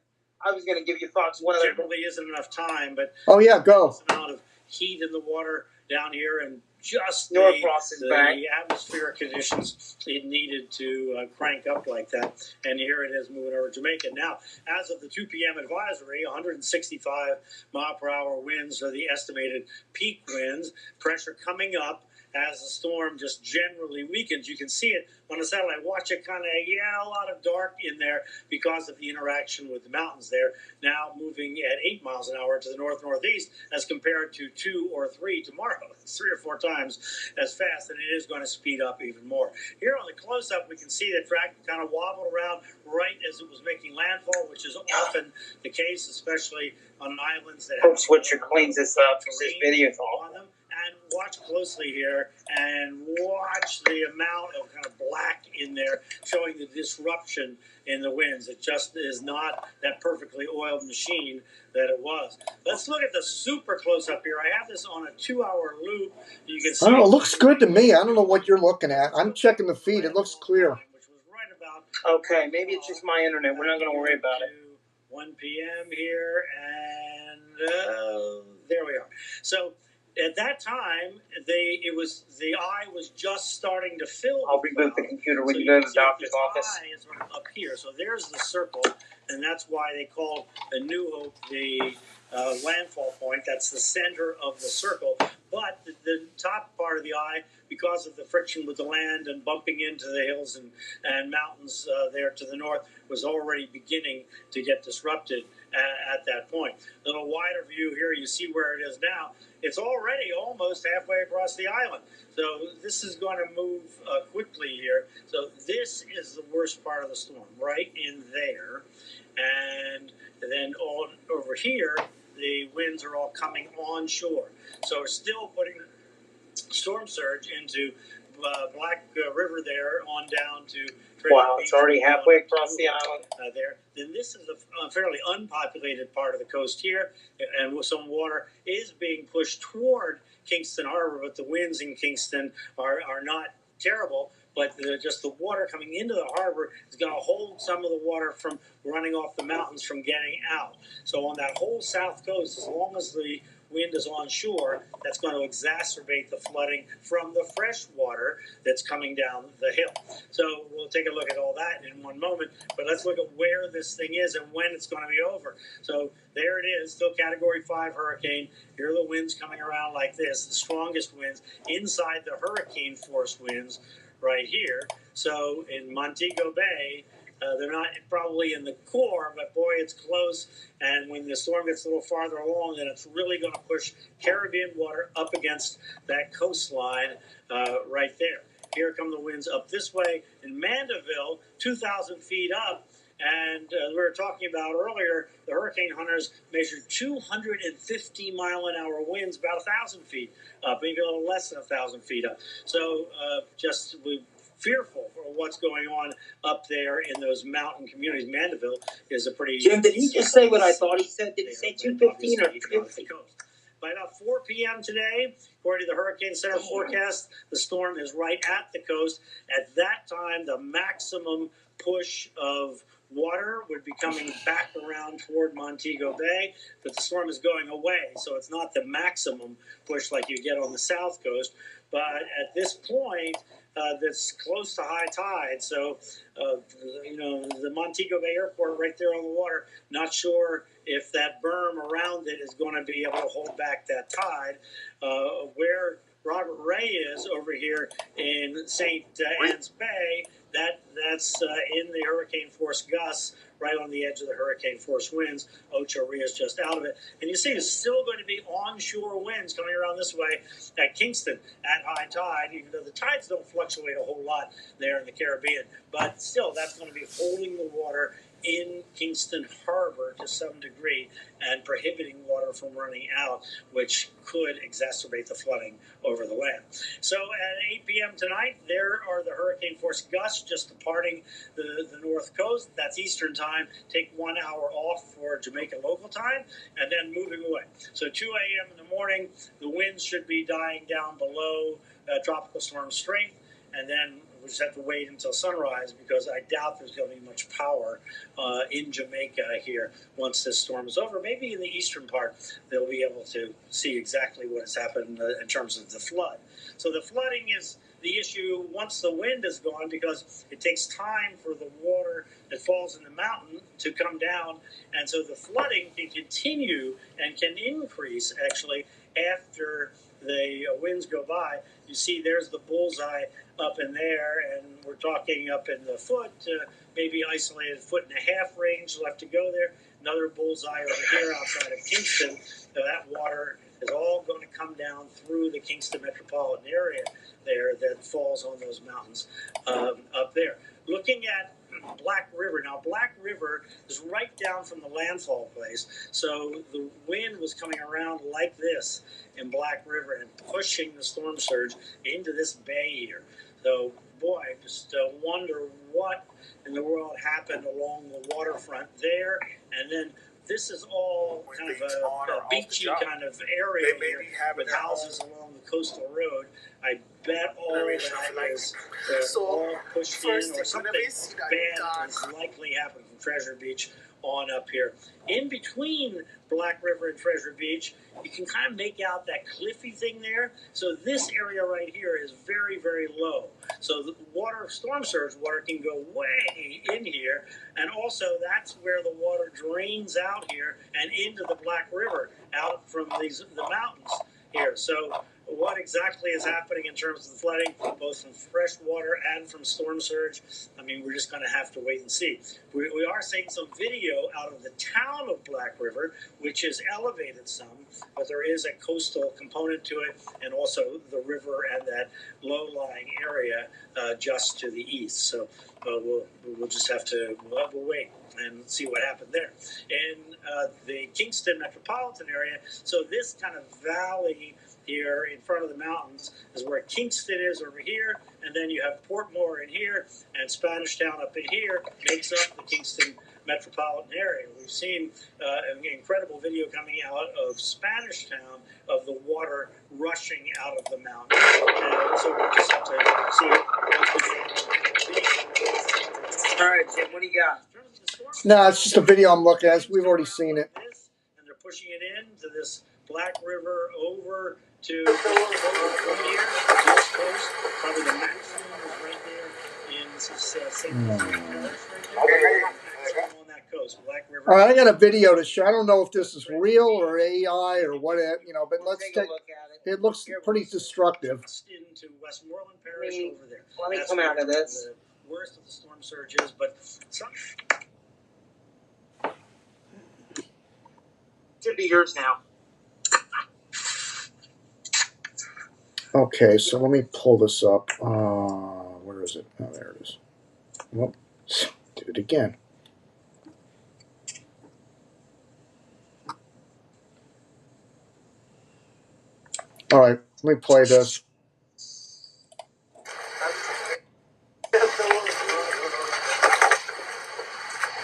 give you thoughts. One of Generally isn't enough time, but oh yeah, go. Amount of heat in the water down here, and just Norcross is back. The atmospheric conditions it needed to crank up like that. And here it is moving over Jamaica. Now, as of the 2 p.m. advisory, 165 mile per hour winds are the estimated peak winds. Pressure coming up as the storm just generally weakens. You can see it on the satellite. Watch it kind of, a lot of dark in there because of the interaction with the mountains there. Now moving at 8 miles an hour to the north-northeast as compared to 2 or 3 tomorrow. It's 3 or 4 times as fast, and it is going to speed up even more. Here on the close-up, we can see the track kind of wobbled around right as it was making landfall, which is often the case, especially on islands that have... Switcher cleans this up for this video on them. And watch closely here and watch the amount of kind of black in there showing the disruption in the winds. It just is not that perfectly oiled machine that it was. Let's look at the super close up here. I have this on a 2-hour loop. You can see I don't know. It looks good to me. I don't know what you're looking at. I'm checking the feed. It looks clear. Which was right about okay, maybe it's just my internet. We're not going to worry about it. 1 p.m. here, and there we are. So at that time, the eye was just starting to fill. I'll reboot the computer when you go to the doctor's office. The eye is up here, so there's the circle, and that's why they call the New Hope the landfall point. That's the center of the circle. But the top part of the eye, because of the friction with the land and bumping into the hills and mountains there to the north, was already beginning to get disrupted at that point. A little wider view here, you see where it is now. It's already almost halfway across the island. So this is going to move quickly here. So this is the worst part of the storm, right in there. And then over here, the winds are all coming onshore. So we're still putting storm surge into Black River there on down to wow, it's already halfway across the island. There. Then this is a fairly unpopulated part of the coast here, and with some water is being pushed toward Kingston Harbor, but the winds in Kingston are not terrible. But just the water coming into the harbor is going to hold some of the water from running off the mountains from getting out. So on that whole south coast, as long as the wind is onshore, that's going to exacerbate the flooding from the fresh water that's coming down the hill. So we'll take a look at all that in one moment, but let's look at where this thing is and when it's going to be over. So there it is, still Category 5 hurricane. Here are the winds coming around like this, the strongest winds inside the hurricane force winds right here. So in Montego Bay, they're not probably in the core, but boy, it's close. And when the storm gets a little farther along, then it's really going to push Caribbean water up against that coastline right there. Here come the winds up this way. In Mandeville, 2,000 feet up. And we were talking about earlier, the hurricane hunters measured 250 mile an hour winds, about 1,000 feet up, maybe a little less than 1,000 feet up. So we're fearful for what's going on up there in those mountain communities. Mandeville is a pretty... Jim, did he just say what I thought he said? Did he say 215 or 250? By about 4 p.m. today, according to the Hurricane Center forecast, the storm is right at the coast. At that time, the maximum push of water would be coming back around toward Montego Bay, but the storm is going away, so it's not the maximum push like you get on the south coast. But at this point, that's close to high tide. So, the Montego Bay Airport right there on the water, not sure if that berm around it is going to be able to hold back that tide. Where Robert Ray is over here in St. Anne's Bay, that's in the hurricane force gusts, right on the edge of the hurricane force winds. Ocho Rios just out of it. And you see there's still going to be onshore winds coming around this way at Kingston at high tide, even though the tides don't fluctuate a whole lot there in the Caribbean. But still, that's going to be holding the water in Kingston Harbor to some degree and prohibiting water from running out, which could exacerbate the flooding over the land. So at 8 p.m. tonight, there are the hurricane force gusts just departing the north coast. That's Eastern time. Take 1 hour off for Jamaica local time and then moving away. So 2 a.m. in the morning, the winds should be dying down below tropical storm strength, and then we just have to wait until sunrise because I doubt there's going to be much power in Jamaica here once this storm is over. Maybe in the eastern part, they'll be able to see exactly what has happened in terms of the flood. So the flooding is the issue once the wind is gone because it takes time for the water that falls in the mountain to come down. And so the flooding can continue and can increase actually after the winds go by. You see there's the bullseye up in there, and we're talking up in the foot, maybe isolated 1.5 foot range left to go there. Another bullseye over here outside of Kingston. That water is all going to come down through the Kingston metropolitan area there that falls on those mountains up there. Looking at Black River. Now, Black River is right down from the landfall place, so the wind was coming around like this in Black River and pushing the storm surge into this bay here. So, boy, I just wonder what in the world happened along the waterfront there. And then this is all kind of a beachy kind of area here with houses along the coastal road. I bet all that is all pushed in or something bad is likely happened from Treasure Beach on up here. In between Black River and Treasure Beach, you can kind of make out that cliffy thing there. So this area right here is very, very low. So the water, storm surge water can go way in here. And also that's where the water drains out here and into the Black River out from the mountains here. So what exactly is happening in terms of the flooding, both from fresh water and from storm surge? I mean, we're just going to have to wait and see. We are seeing some video out of the town of Black River, which is elevated some, but there is a coastal component to it, and also the river and that low-lying area just to the east. So we'll just have to we'll wait and see what happened there. In the Kingston metropolitan area, so this kind of valley here in front of the mountains is where Kingston is over here, and then you have Portmore in here, and Spanish Town up in here makes up the Kingston metropolitan area. We've seen an incredible video coming out of Spanish Town of the water rushing out of the mountain. And so we'll just have to see All right, Jim, what do you got? No, it's just a video I'm looking at. We've already seen it. And they're pushing it into this Black River over to from here, West Coast. Probably the maximum is right there in St. Parish right there. On that coast, Black River. All right, I got a video to show. I don't know if this is real or AI or what, but let's take a look at it. It looks pretty destructive. Into Westmoreland Parish over there. Let me come out of this. The worst of the storm surge is, but some should be yours now. Okay, so let me pull this up. Where is it? Oh, there it is. Well, do it again. All right, let me play this.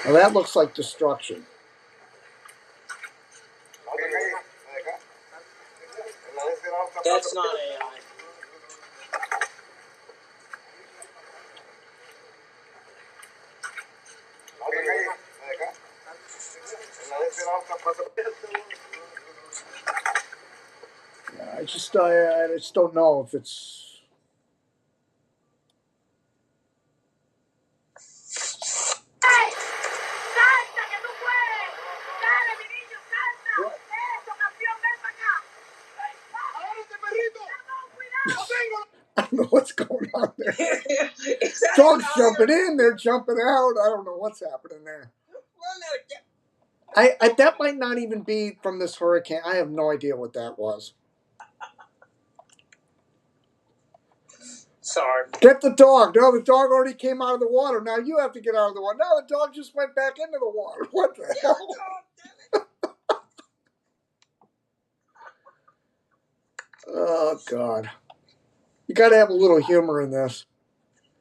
Now that looks like destruction. That's not AI. I just don't know if it's. know what's going on there. Is that Dogs an jumping iron? in, they're jumping out. I don't know what's happening there. Run that- That might not even be from this hurricane. I have no idea what that was. Sorry. Get the dog. No, the dog already came out of the water. Now you have to get out of the water. Now the dog just went back into the water. What the hell? Oh, God. You got to have a little humor in this.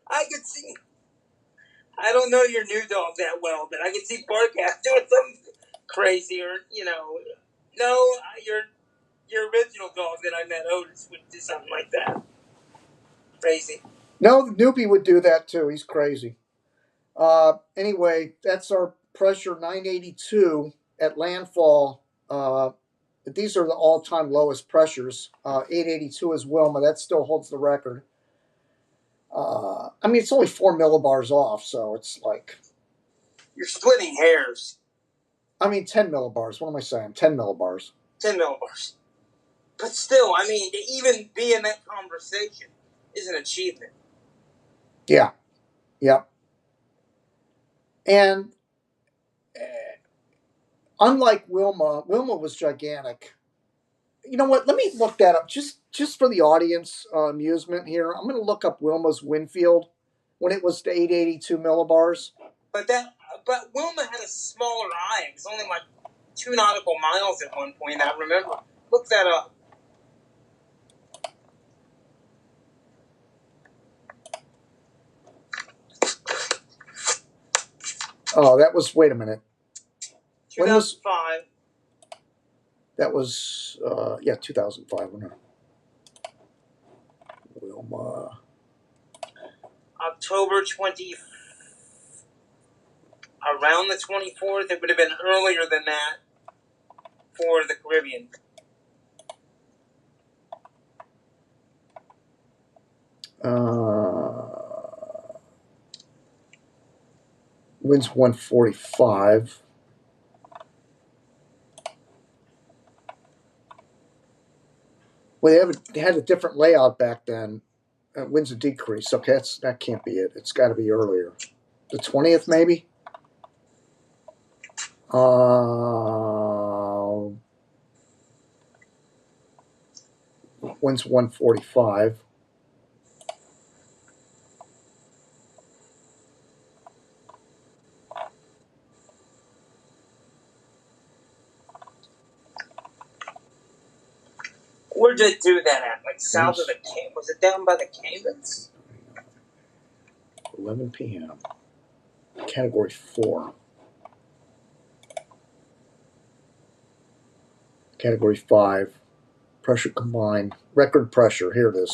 I could see. I don't know your new dog that well, but I could see Barcat doing something crazy, or no, your original dog that I met, Otis, would do something like that. Crazy. No, the newbie would do that too. He's crazy. Anyway, that's our pressure 982 at landfall. These are the all-time lowest pressures. 882 is Wilma. That still holds the record. I mean, it's only 4 millibars off, so it's like... You're splitting hairs. I mean, 10 millibars. What am I saying? 10 millibars. 10 millibars. But still, I mean, to even be in that conversation is an achievement. Yeah. Yep. And unlike Wilma was gigantic. You know what? Let me look that up just for the audience amusement here. I'm going to look up Wilma's wind field when it was to 882 millibars. But Wilma had a smaller eye. It was only like 2 nautical miles at one point. I remember. Look that up. Oh, that was. Wait a minute. 2005. That was 2005. Wilma. October 20. Around the 24th. It would have been earlier than that for the Caribbean. Wind's 145. Well, they had a different layout back then. Wind's a decrease. Okay, that can't be it. It's got to be earlier. The 20th, maybe? Wind's 145. Where did it do that at? Like south of the Caymans? Was it down by the Caymans? 11 p.m. Category 4. Category 5. Pressure combined. Record pressure. Here it is.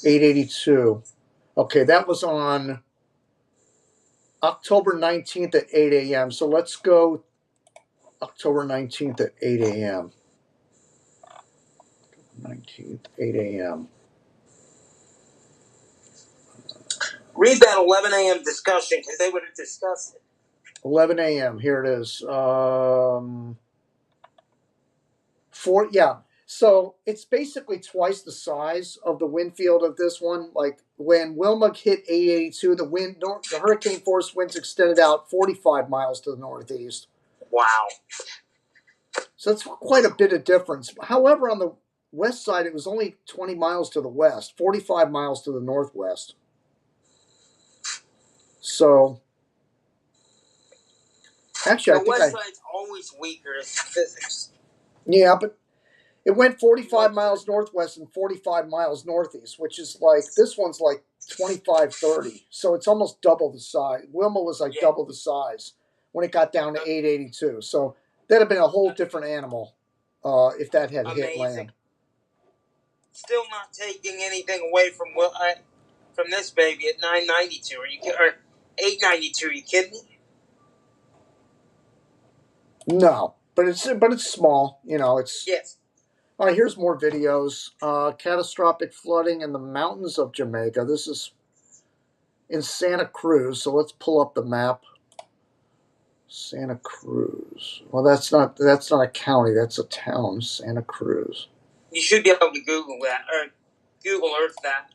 882. Okay, that was on October 19th at 8 a.m. So let's go October 19th at 8 a.m. 19th, 8 a.m. Read that 11 a.m. discussion, because they would have discussed it. 11 a.m. Here it is. So it's basically twice the size of the wind field of this one. Like when Wilma hit 882, the hurricane force winds extended out 45 miles to the northeast. Wow. So that's quite a bit of difference. However, on the west side, it was only 20 miles to the west, 45 miles to the northwest. So, actually, the west side's always weaker in physics. Yeah, but it went 45 miles northwest and 45 miles northeast, which is like, this one's like 25, 30. So it's almost double the size. Wilma was like double the size when it got down to 882. So that'd have been a whole different animal if that had hit land. Still not taking anything away from this baby at 992. Or 892? Are you kidding me? No, but it's small. It's yes. All right, here's more videos. Catastrophic flooding in the mountains of Jamaica. This is in Santa Cruz. So let's pull up the map. Santa Cruz. Well, that's not a county. That's a town. Santa Cruz. You should be able to Google that, or Google Earth that.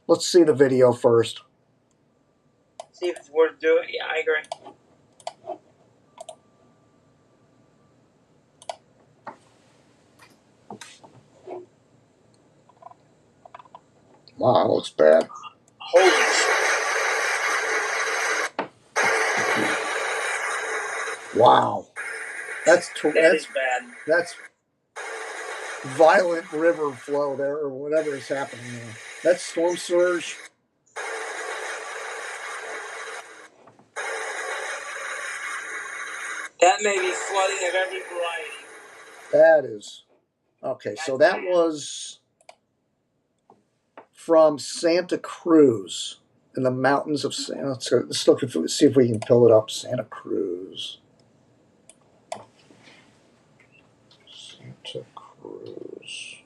Let's see the video first. See if it's worth doing. Yeah, I agree. Wow, that looks bad. Holy shit. Wow. That is bad. That's violent river flow there, or whatever is happening there. That's storm surge. That may be flooding of every variety. That is. Okay, so that was from Santa Cruz in the mountains of Santa. Let's look if, see if we can pull it up. Santa Cruz. Santa Cruz.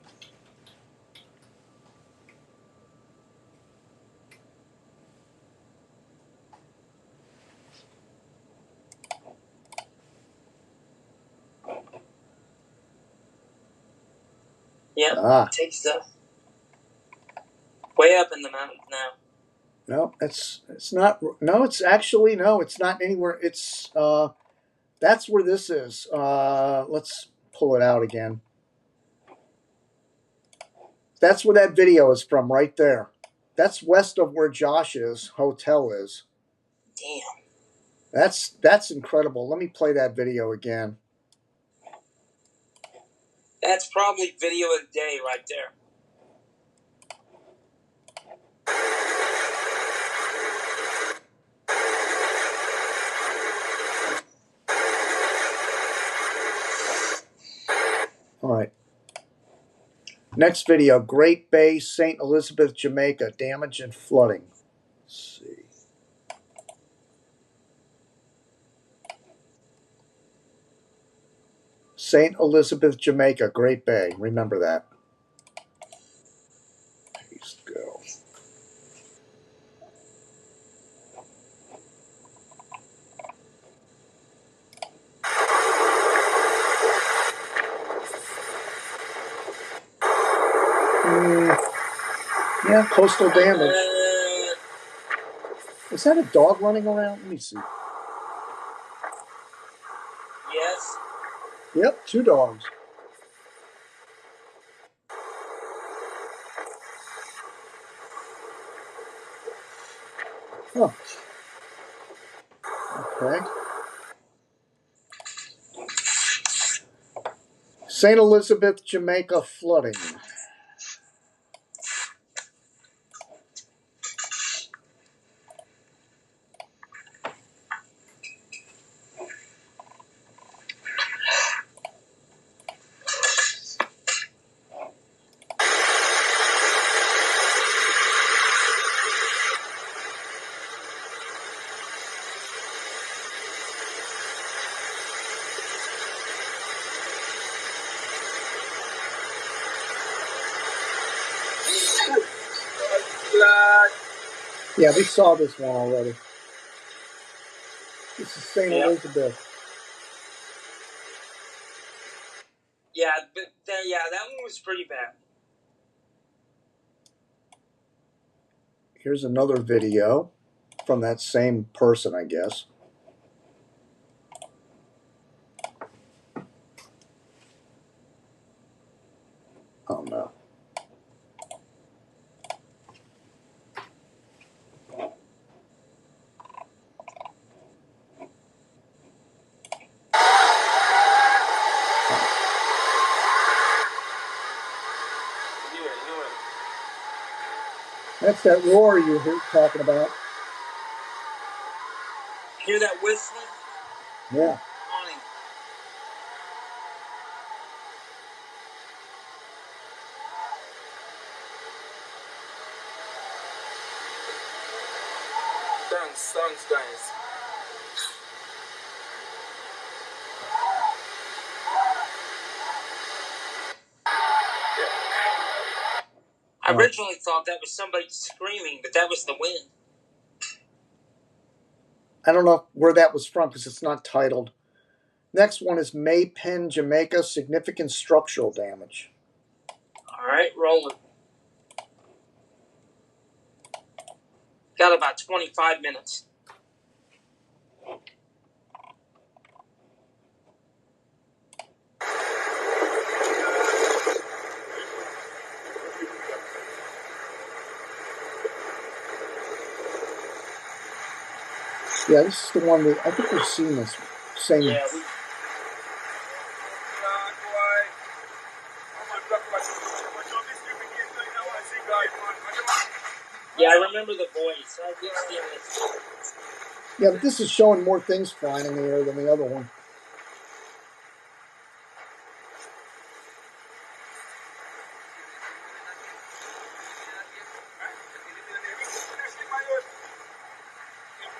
Yeah, it takes the way up in the mountains now. No, it's not. No, it's actually no. It's not anywhere. It's that's where this is. Let's pull it out again. That's where that video is from, right there. That's west of where Josh's hotel is. Damn. That's incredible. Let me play that video again. That's probably video of the day right there. All right. Next video, Great Bay, St. Elizabeth, Jamaica, damage and flooding. Let's see. St. Elizabeth, Jamaica, Great Bay. Remember that. Paste go. Yeah, coastal damage. Is that a dog running around? Let me see. Yes. Yep, 2 dogs. Huh. Okay. St. Elizabeth, Jamaica, flooding. Yeah, we saw this one already. This is St. Elizabeth. Yeah, but that one was pretty bad. Here's another video from that same person, I guess. Oh, no. That's that roar you were talking about. Hear that whistling? Yeah. Thanks, guys. I originally thought that was somebody screaming, but that was the wind. I don't know where that was from because it's not titled. Next one is Maypen, Jamaica, significant structural damage. All right, rolling. Got about 25 minutes. Yeah, this is the one that I think we've seen this same. Yeah, I remember the voice. I did see this. Yeah, but this is showing more things flying in the air than the other one.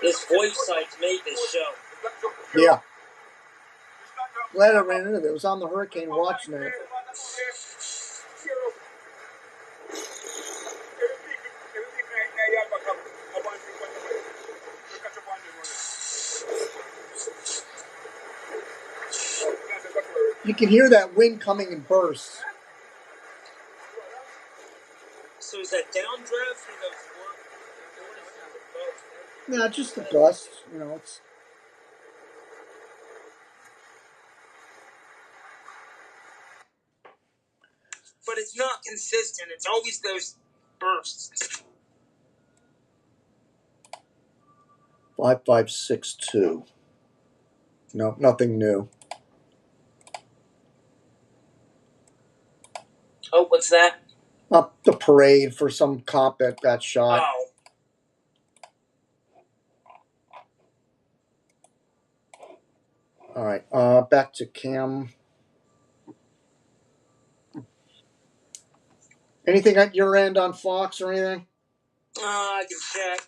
This voice site's made this show. Yeah. Glad I ran into it. It was on the Hurricane Watch Net. You can hear that wind coming in bursts. So is that downdraft or the No, just the gusts. You know, it's. But it's not consistent. It's always those bursts. 5562. No, nothing new. Oh, what's that? The parade for some cop that got shot. Oh. All right, back to Cam. Anything at your end on Fox or anything? I can check.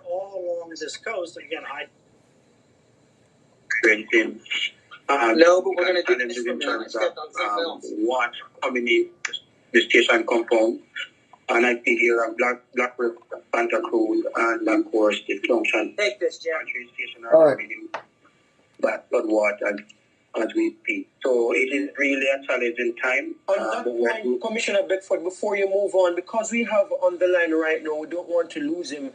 All along this coast, again, No, but we're going to do this in from terms of what community the station compound. And I see here a Black River, Santa Cruz, and of course the Junction. Take this, Jim. All right. But what as we speak. So it is really a challenging time. On that point, Commissioner Beckford, before you move on, because we have on the line right now, we don't want to lose him.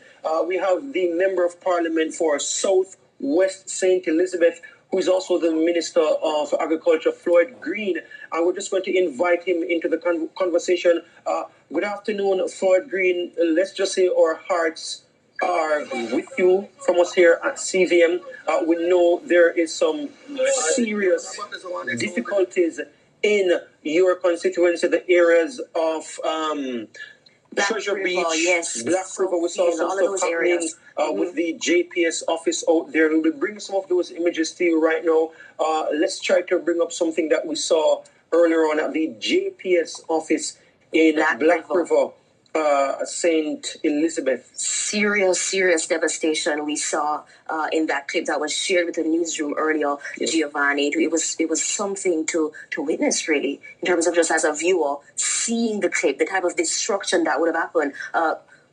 We have the Member of Parliament for South West St. Elizabeth, who is also the Minister of Agriculture, Floyd Green. And we're just going to invite him into the conversation. Good afternoon, Floyd Green. Let's just say our hearts are with you from us here at CVM. We know there is some serious difficulties in your constituency, the areas of Treasure Beach, yes, Black River. We saw some stuff happening with the JPS office out there. We'll bring some of those images to you right now. Let's try to bring up something that we saw earlier on at the JPS office in Black River. St. Elizabeth. Serious devastation we saw in that clip that was shared with the newsroom earlier, yes. Giovanni. It was something to witness, really, in terms of just as a viewer, seeing the clip, the type of destruction that would have happened.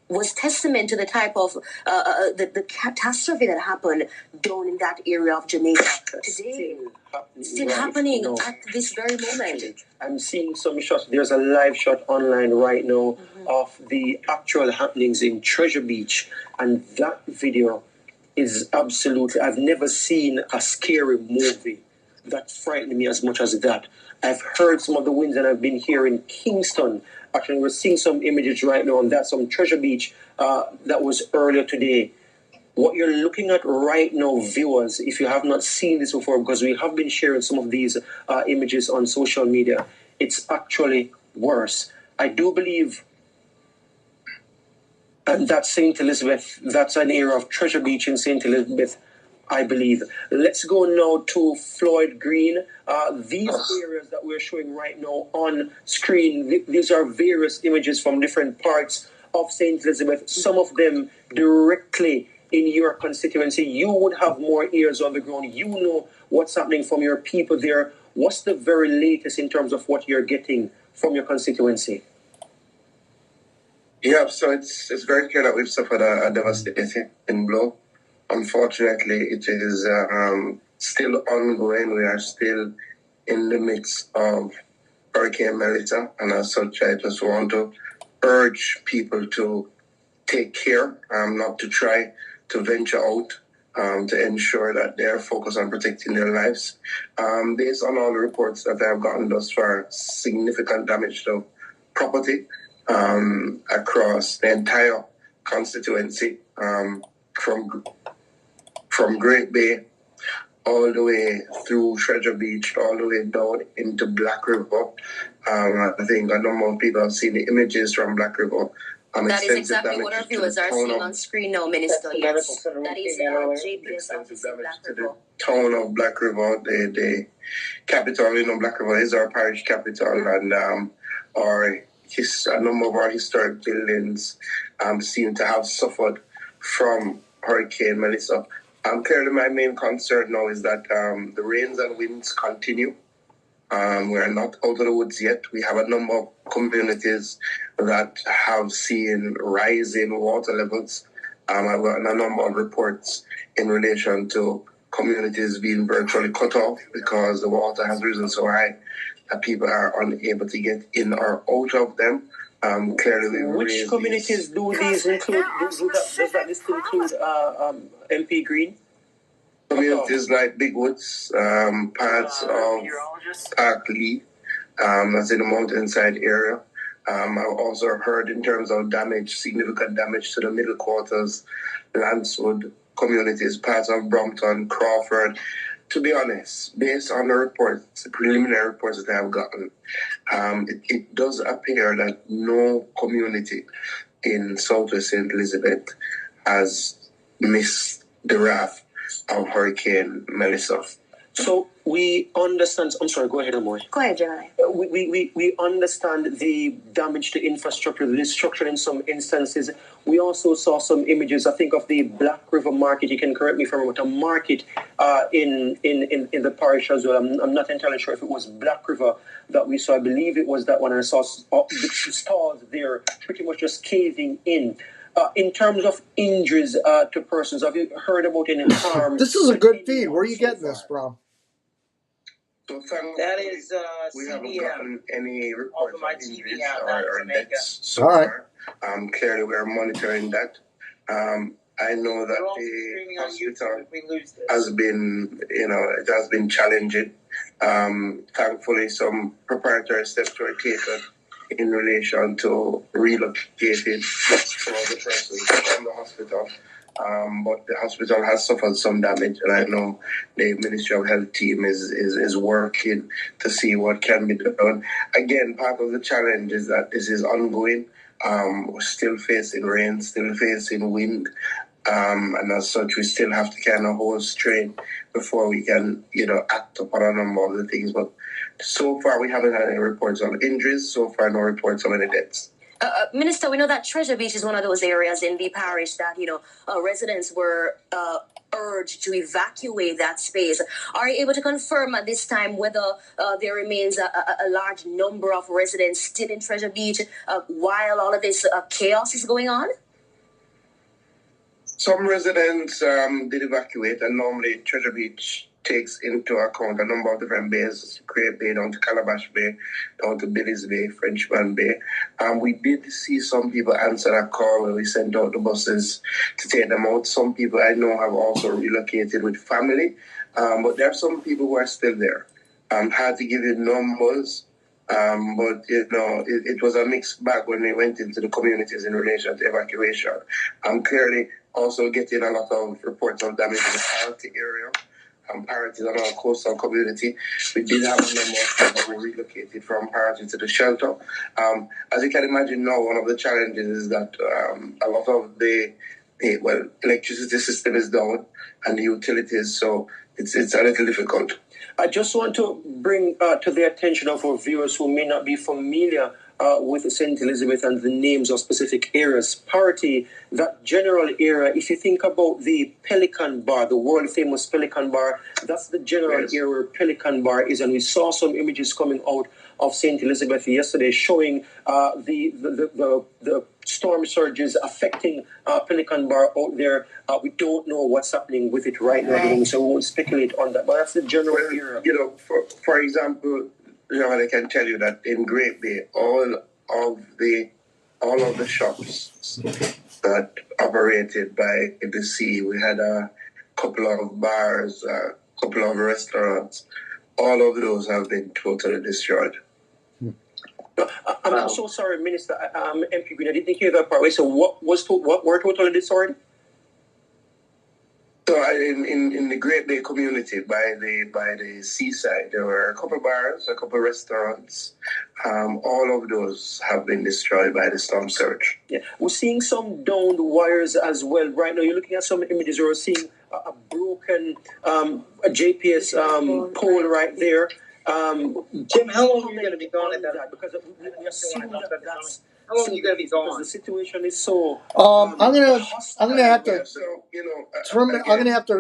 Was testament to the type of the catastrophe that happened down in that area of Jamaica today. Still happening at this very moment. I'm seeing some shots. There's a live shot online right now of the actual happenings in Treasure Beach, and that video is absolutely. I've never seen a scary movie that frightened me as much as that. I've heard some of the winds, and I've been here in Kingston. Actually, we're seeing some images right now on that, some Treasure Beach that was earlier today. What you're looking at right now, viewers, if you have not seen this before, because we have been sharing some of these images on social media, it's actually worse. I do believe that St. Elizabeth, that's an area of Treasure Beach in St. Elizabeth, I believe. Let's go now to Floyd Green. These areas that we're showing right now on screen, these are various images from different parts of St. Elizabeth, some of them directly in your constituency. You would have more ears on the ground. You know what's happening from your people there. What's the very latest in terms of what you're getting from your constituency? Yeah, so it's very clear that we've suffered a devastating blow. Unfortunately, it is still ongoing. We are still in the midst of Hurricane Melissa, and as such, I just want to urge people to take care, not to try to venture out, to ensure that they are focused on protecting their lives. Based on all the reports that I have gotten thus far, significant damage to property across the entire constituency, from Great Bay all the way through Treasure Beach, all the way down into Black River. I think a number of people have seen the images from Black River. That is exactly what our viewers are seeing on screen now, Minister. Yes, that is JPS office in Black River. Town of Black River, the capital, Black River is our parish capital, and a number of our historic buildings seem to have suffered from Hurricane Melissa. Clearly, my main concern now is that the rains and winds continue. We are not out of the woods yet. We have a number of communities that have seen rising water levels. I've gotten a number of reports in relation to communities being virtually cut off because the water has risen so high that people are unable to get in or out of them. Clearly, which communities do these include? Does that list include MP Green? Communities like Big Woods, parts of Park Lee, that's in the mountainside area. I've also heard in terms of damage, significant damage to the middle quarters, Lancewood communities, parts of Brompton, Crawford. To be honest, based on the reports, the preliminary reports that I have gotten, it does appear that no community in Southwest St. Elizabeth has missed the wrath of Hurricane Melissa. So we understand. I'm sorry. Go ahead, Amoy. Go ahead, Jeremy. We understand the damage to infrastructure, the destruction in some instances. We also saw some images. I think of the Black River Market. You can correct me if I'm wrong. A market in the parish as well. I'm not entirely sure if it was Black River that we saw. I believe it was that one. And I saw the stalls there pretty much just caving in. In terms of injuries to persons, have you heard about any harm? This is a good feed. Where are you getting this from? So that is we haven't gotten any reports of injuries or deaths so far. Clearly, we are monitoring that. I know that the hospital has been, it has been challenging. Thankfully, some preparatory steps were taken in relation to relocating some of the persons from the hospital. But the hospital has suffered some damage, and I know the Ministry of Health team is working to see what can be done. Again, part of the challenge is that this is ongoing. We're still facing rain, still facing wind, and as such, we still have to kind of hold straight before we can, act upon a number of the things. But so far, we haven't had any reports on injuries. So far, no reports on any deaths. Minister, we know that Treasure Beach is one of those areas in the parish that, residents were urged to evacuate that space. Are you able to confirm at this time whether there remains a large number of residents still in Treasure Beach while all of this chaos is going on? Some residents did evacuate, and normally Treasure Beach takes into account a number of different bays, Great Bay down to Calabash Bay, down to Billy's Bay, Frenchman Bay. We did see some people answer that call when we sent out the buses to take them out. Some people I know have also relocated with family, but there are some people who are still there. Hard to give you numbers, but it was a mixed bag when we went into the communities in relation to evacuation. Clearly also getting a lot of reports of damage in the Parity area. Parity is our coastal community. We did have a number of people who relocated from Parity to the shelter. As you can imagine now, one of the challenges is that a lot of the electricity system is down and the utilities, so it's a little difficult. I just want to bring to the attention of our viewers who may not be familiar with St. Elizabeth and the names of specific areas. Parity, that general area, if you think about the Pelican Bar, the world famous Pelican Bar, that's the general area where Pelican Bar is. And we saw some images coming out of St. Elizabeth yesterday showing the storm surges affecting Pelican Bar out there. We don't know what's happening with it right now, so we won't speculate on that. But that's the general area. You know, for example, I can tell you that in Great Bay, all of the shops that operated by the sea, we had a couple of bars, a couple of restaurants. All of those have been totally destroyed. I'm so sorry, Minister. MP Green, I didn't hear that part. So what were totally destroyed? So in the Great Bay community, by the seaside, there were a couple bars, a couple restaurants. All of those have been destroyed by the storm surge. Yeah, we're seeing some downed wires as well. Right now, you're looking at some images. We're seeing a broken a JPS pole right there. Jim, how long are you going to be gone at that? Because we assume that's how long are you going to be gone? The situation is so. I'm gonna have to. So, you know, I'm gonna have to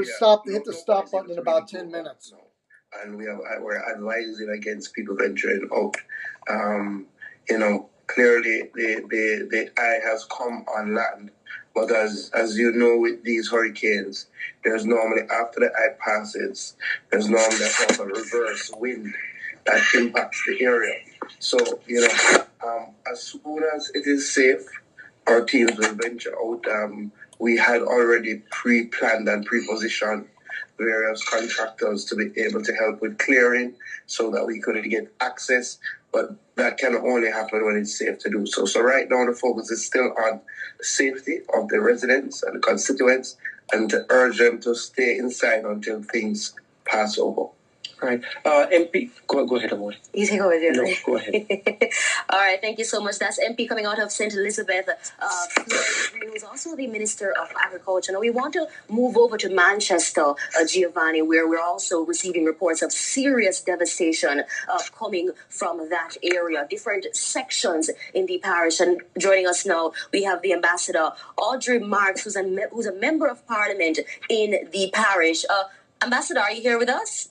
hit the stop button in about 10 minutes. And we're advising against people venturing out. You know, clearly the eye has come on land. But as you know, with these hurricanes, there's normally, after the eye passes, there's normally a sort of reverse wind that impacts the area. So, you know, as soon as it is safe, our teams will venture out. We had already pre-planned and pre-positioned various contractors to be able to help with clearing so that we could get access. But that can only happen when it's safe to do so. So right now the focus is still on the safety of the residents and the constituents and to urge them to stay inside until things pass over. Right. MP, go ahead, Amor. You take over, Jerry. No, go ahead. All right, thank you so much. That's MP coming out of St. Elizabeth, who is also the Minister of Agriculture. Now, we want to move over to Manchester, Giovanni, where we're also receiving reports of serious devastation coming from that area, different sections in the parish. And joining us now, we have the Ambassador, Audrey Marks, who's a Member of Parliament in the parish. Ambassador, are you here with us?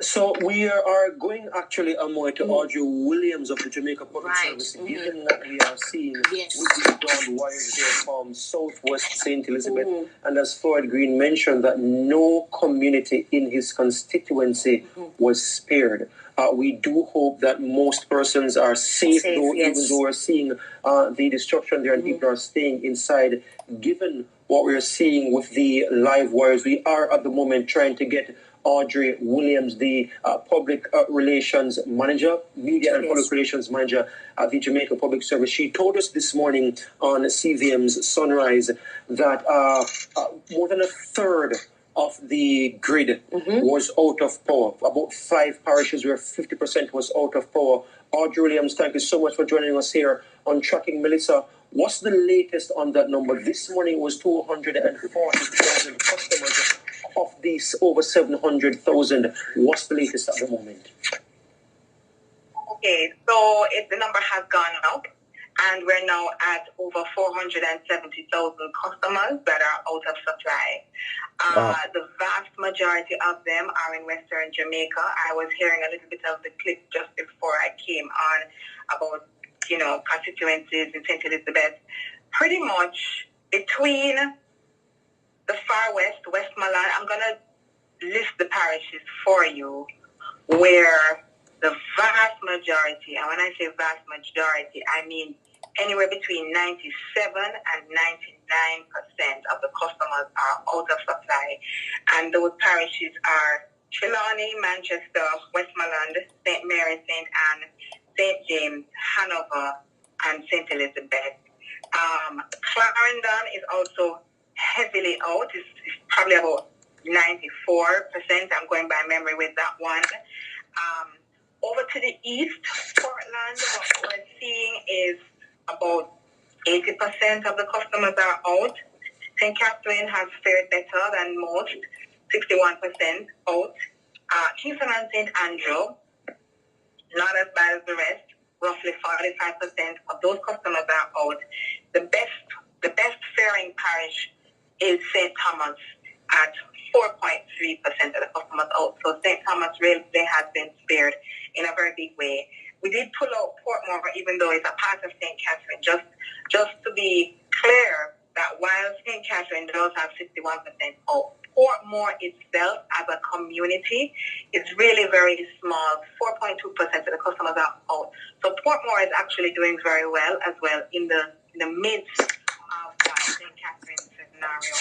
So we are going actually more to Audrey Williams of the Jamaica Public Service, given what we are seeing with the downed wires there from southwest St. Elizabeth. And as Floyd Green mentioned, that no community in his constituency was spared. We do hope that most persons are safe, even though we're seeing the destruction there and people are staying inside. Given what we're seeing with the live wires, we are at the moment trying to get Audrey Williams, the public relations manager, media and public relations manager at the Jamaica Public Service. She told us this morning on CVM's Sunrise that more than a third of the grid was out of power. About 5 parishes where 50% was out of power. Audrey Williams, thank you so much for joining us here on Tracking Melissa. What's the latest on that number? This morning it was 240,000 customers. Of these over 700,000, what's the latest at the moment? Okay, so the number has gone up, and we're now at over 470,000 customers that are out of supply. The vast majority of them are in Western Jamaica. I was hearing a little bit of the clip just before I came on about, you know, constituencies in St. Elizabeth. Pretty much between the far west, Westmoreland, I'm going to list the parishes for you where the vast majority, and when I say vast majority, I mean anywhere between 97 and 99% of the customers are out of supply. And those parishes are Trelawney, Manchester, Westmoreland, St. Mary, St. Anne, St. James, Hanover, and St. Elizabeth. Clarendon is also heavily out. It's probably about 94%. I'm going by memory with that one. Over to the east, Portland, what we're seeing is about 80% of the customers are out. St. Catherine has fared better than most, 61% out. Kingston and St. Andrew, not as bad as the rest, roughly 45% of those customers are out. The best faring parish is St. Thomas at 4.3% of the customers out. So St. Thomas really has been spared in a very big way. We did pull out Portmore, even though it's a part of St. Catherine, just to be clear that while St. Catherine does have 61% out, Portmore itself as a community is really very small. 4.2% of the customers are out. So Portmore is actually doing very well as well in the midst of that St. Catherine scenario.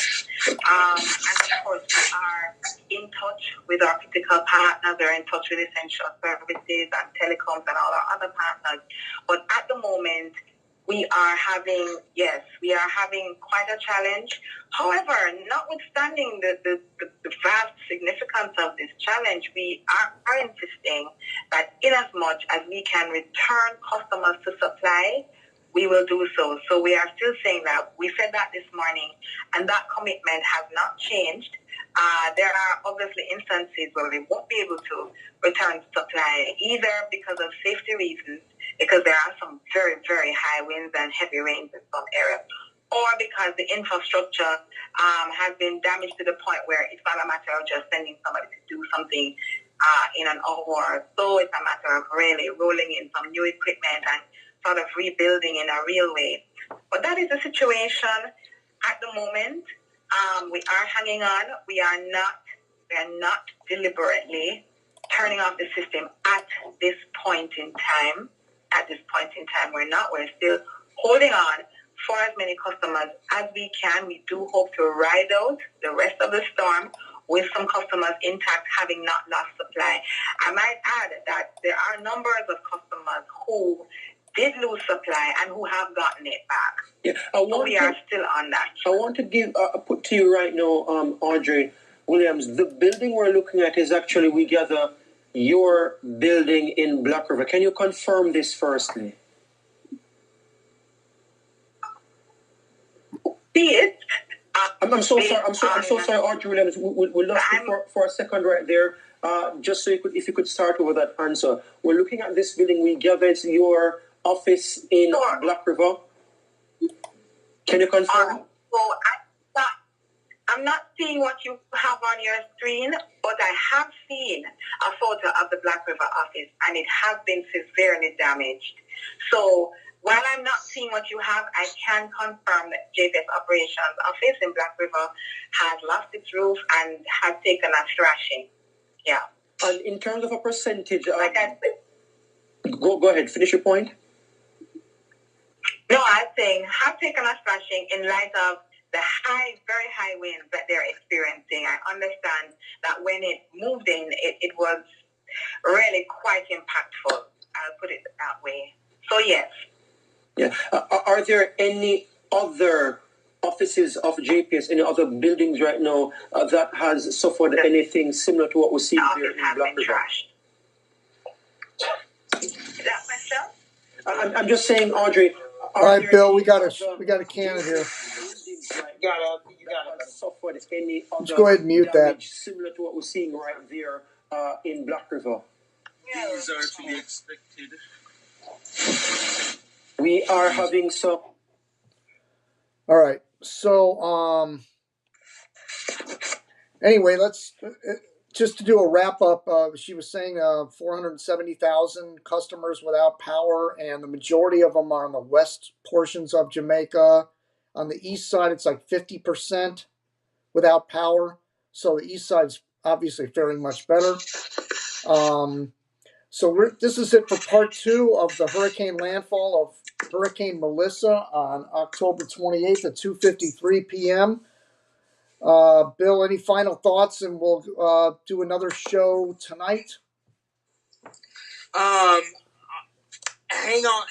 And of course, we are in touch with our critical partners. We're in touch with essential services and telecoms and all our other partners. But at the moment, we are having quite a challenge. However, notwithstanding the vast significance of this challenge, we are insisting that in as much as we can return customers to supply, we will do so. So we are still saying that. We said that this morning, and that commitment has not changed. There are obviously instances where we won't be able to return supply, either because of safety reasons, because there are some very, very high winds and heavy rains in some areas, or because the infrastructure has been damaged to the point where it's not a matter of just sending somebody to do something in an hour. So it's a matter of really rolling in some new equipment and sort of rebuilding in a real way. But that is the situation at the moment. We are hanging on. We are not deliberately turning off the system at this point in time. At this point in time, we're not. We're still holding on for as many customers as we can. We do hope to ride out the rest of the storm with some customers intact, having not lost supply. I might add that there are numbers of customers who did lose supply and who have gotten it back. Yeah, so we are still on that. I want to give put to you right now, Audrey Williams. The building we're looking at is actually, we gather, your building in Black River. Can you confirm this firstly? See it. I'm so sorry. I'm so sorry, Audrey Williams. We lost you for a second right there. Just so if you could start over that answer. We're looking at this building. We gather it's your office in Black River. Can you confirm? I'm not seeing what you have on your screen, but I have seen a photo of the Black River office, and it has been severely damaged. So while I'm not seeing what you have, I can confirm that JPS Operations Office in Black River has lost its roof and has taken a thrashing. Yeah. And in terms of a percentage, like I said, go ahead, finish your point. No, I'm saying have taken a thrashing in light of the very high winds that they're experiencing. I understand that when it moved in, it was really quite impactful. I'll put it that way. So yes. Yeah. Are there any other offices of JPS, any other buildings right now that has suffered anything similar to what we see here in Black River? Is that myself? I'm just saying, Audrey. All right, Bill, we got a can here. You got it. Suffered any other Let's go ahead and mute that. Similar to what we're seeing right there in Black River. These are to be expected. We are having some. All right. So, anyway, let's just to do a wrap up. She was saying 470,000 customers without power, and the majority of them are on the west portions of Jamaica. On the east side, it's like 50% without power. So the east side's obviously faring much better. So this is it for part 2 of the hurricane landfall of Hurricane Melissa on October 28th at 2:53 p.m. Bill, any final thoughts? And we'll do another show tonight. Hang on,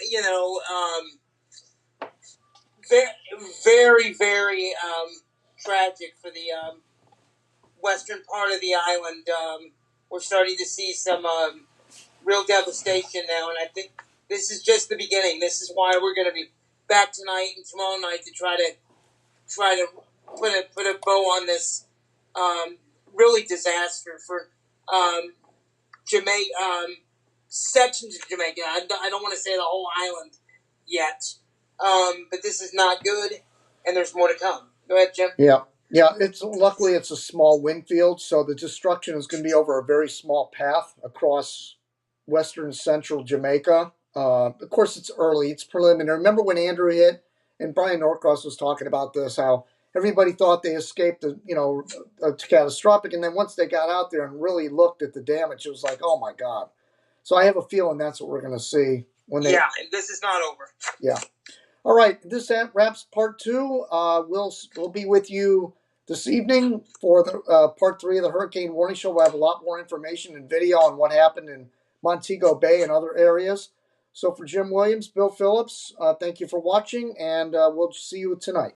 very, very tragic for the western part of the island. We're starting to see some real devastation now, and I think this is just the beginning. This is why we're going to be back tonight and tomorrow night to try to put a bow on this really disaster for Jamaica. sections of Jamaica. I don't want to say the whole island yet, but this is not good, and there's more to come. Go ahead, Jim. Yeah. Luckily it's a small wind field, so the destruction is going to be over a very small path across western central Jamaica. Of course, it's early, it's preliminary. Remember when Andrew hit, and Brian Norcross was talking about this, how everybody thought they escaped a catastrophic, and then once they got out there and really looked at the damage, it was like, oh my God. So I have a feeling that's what we're going to see when they. Yeah, and this is not over. Yeah. All right, this wraps part 2. We'll be with you this evening for the part 3 of the Hurricane Warning Show. We'll have a lot more information and video on what happened in Montego Bay and other areas. So for Jim Williams, Bill Phillips, thank you for watching, and we'll see you tonight.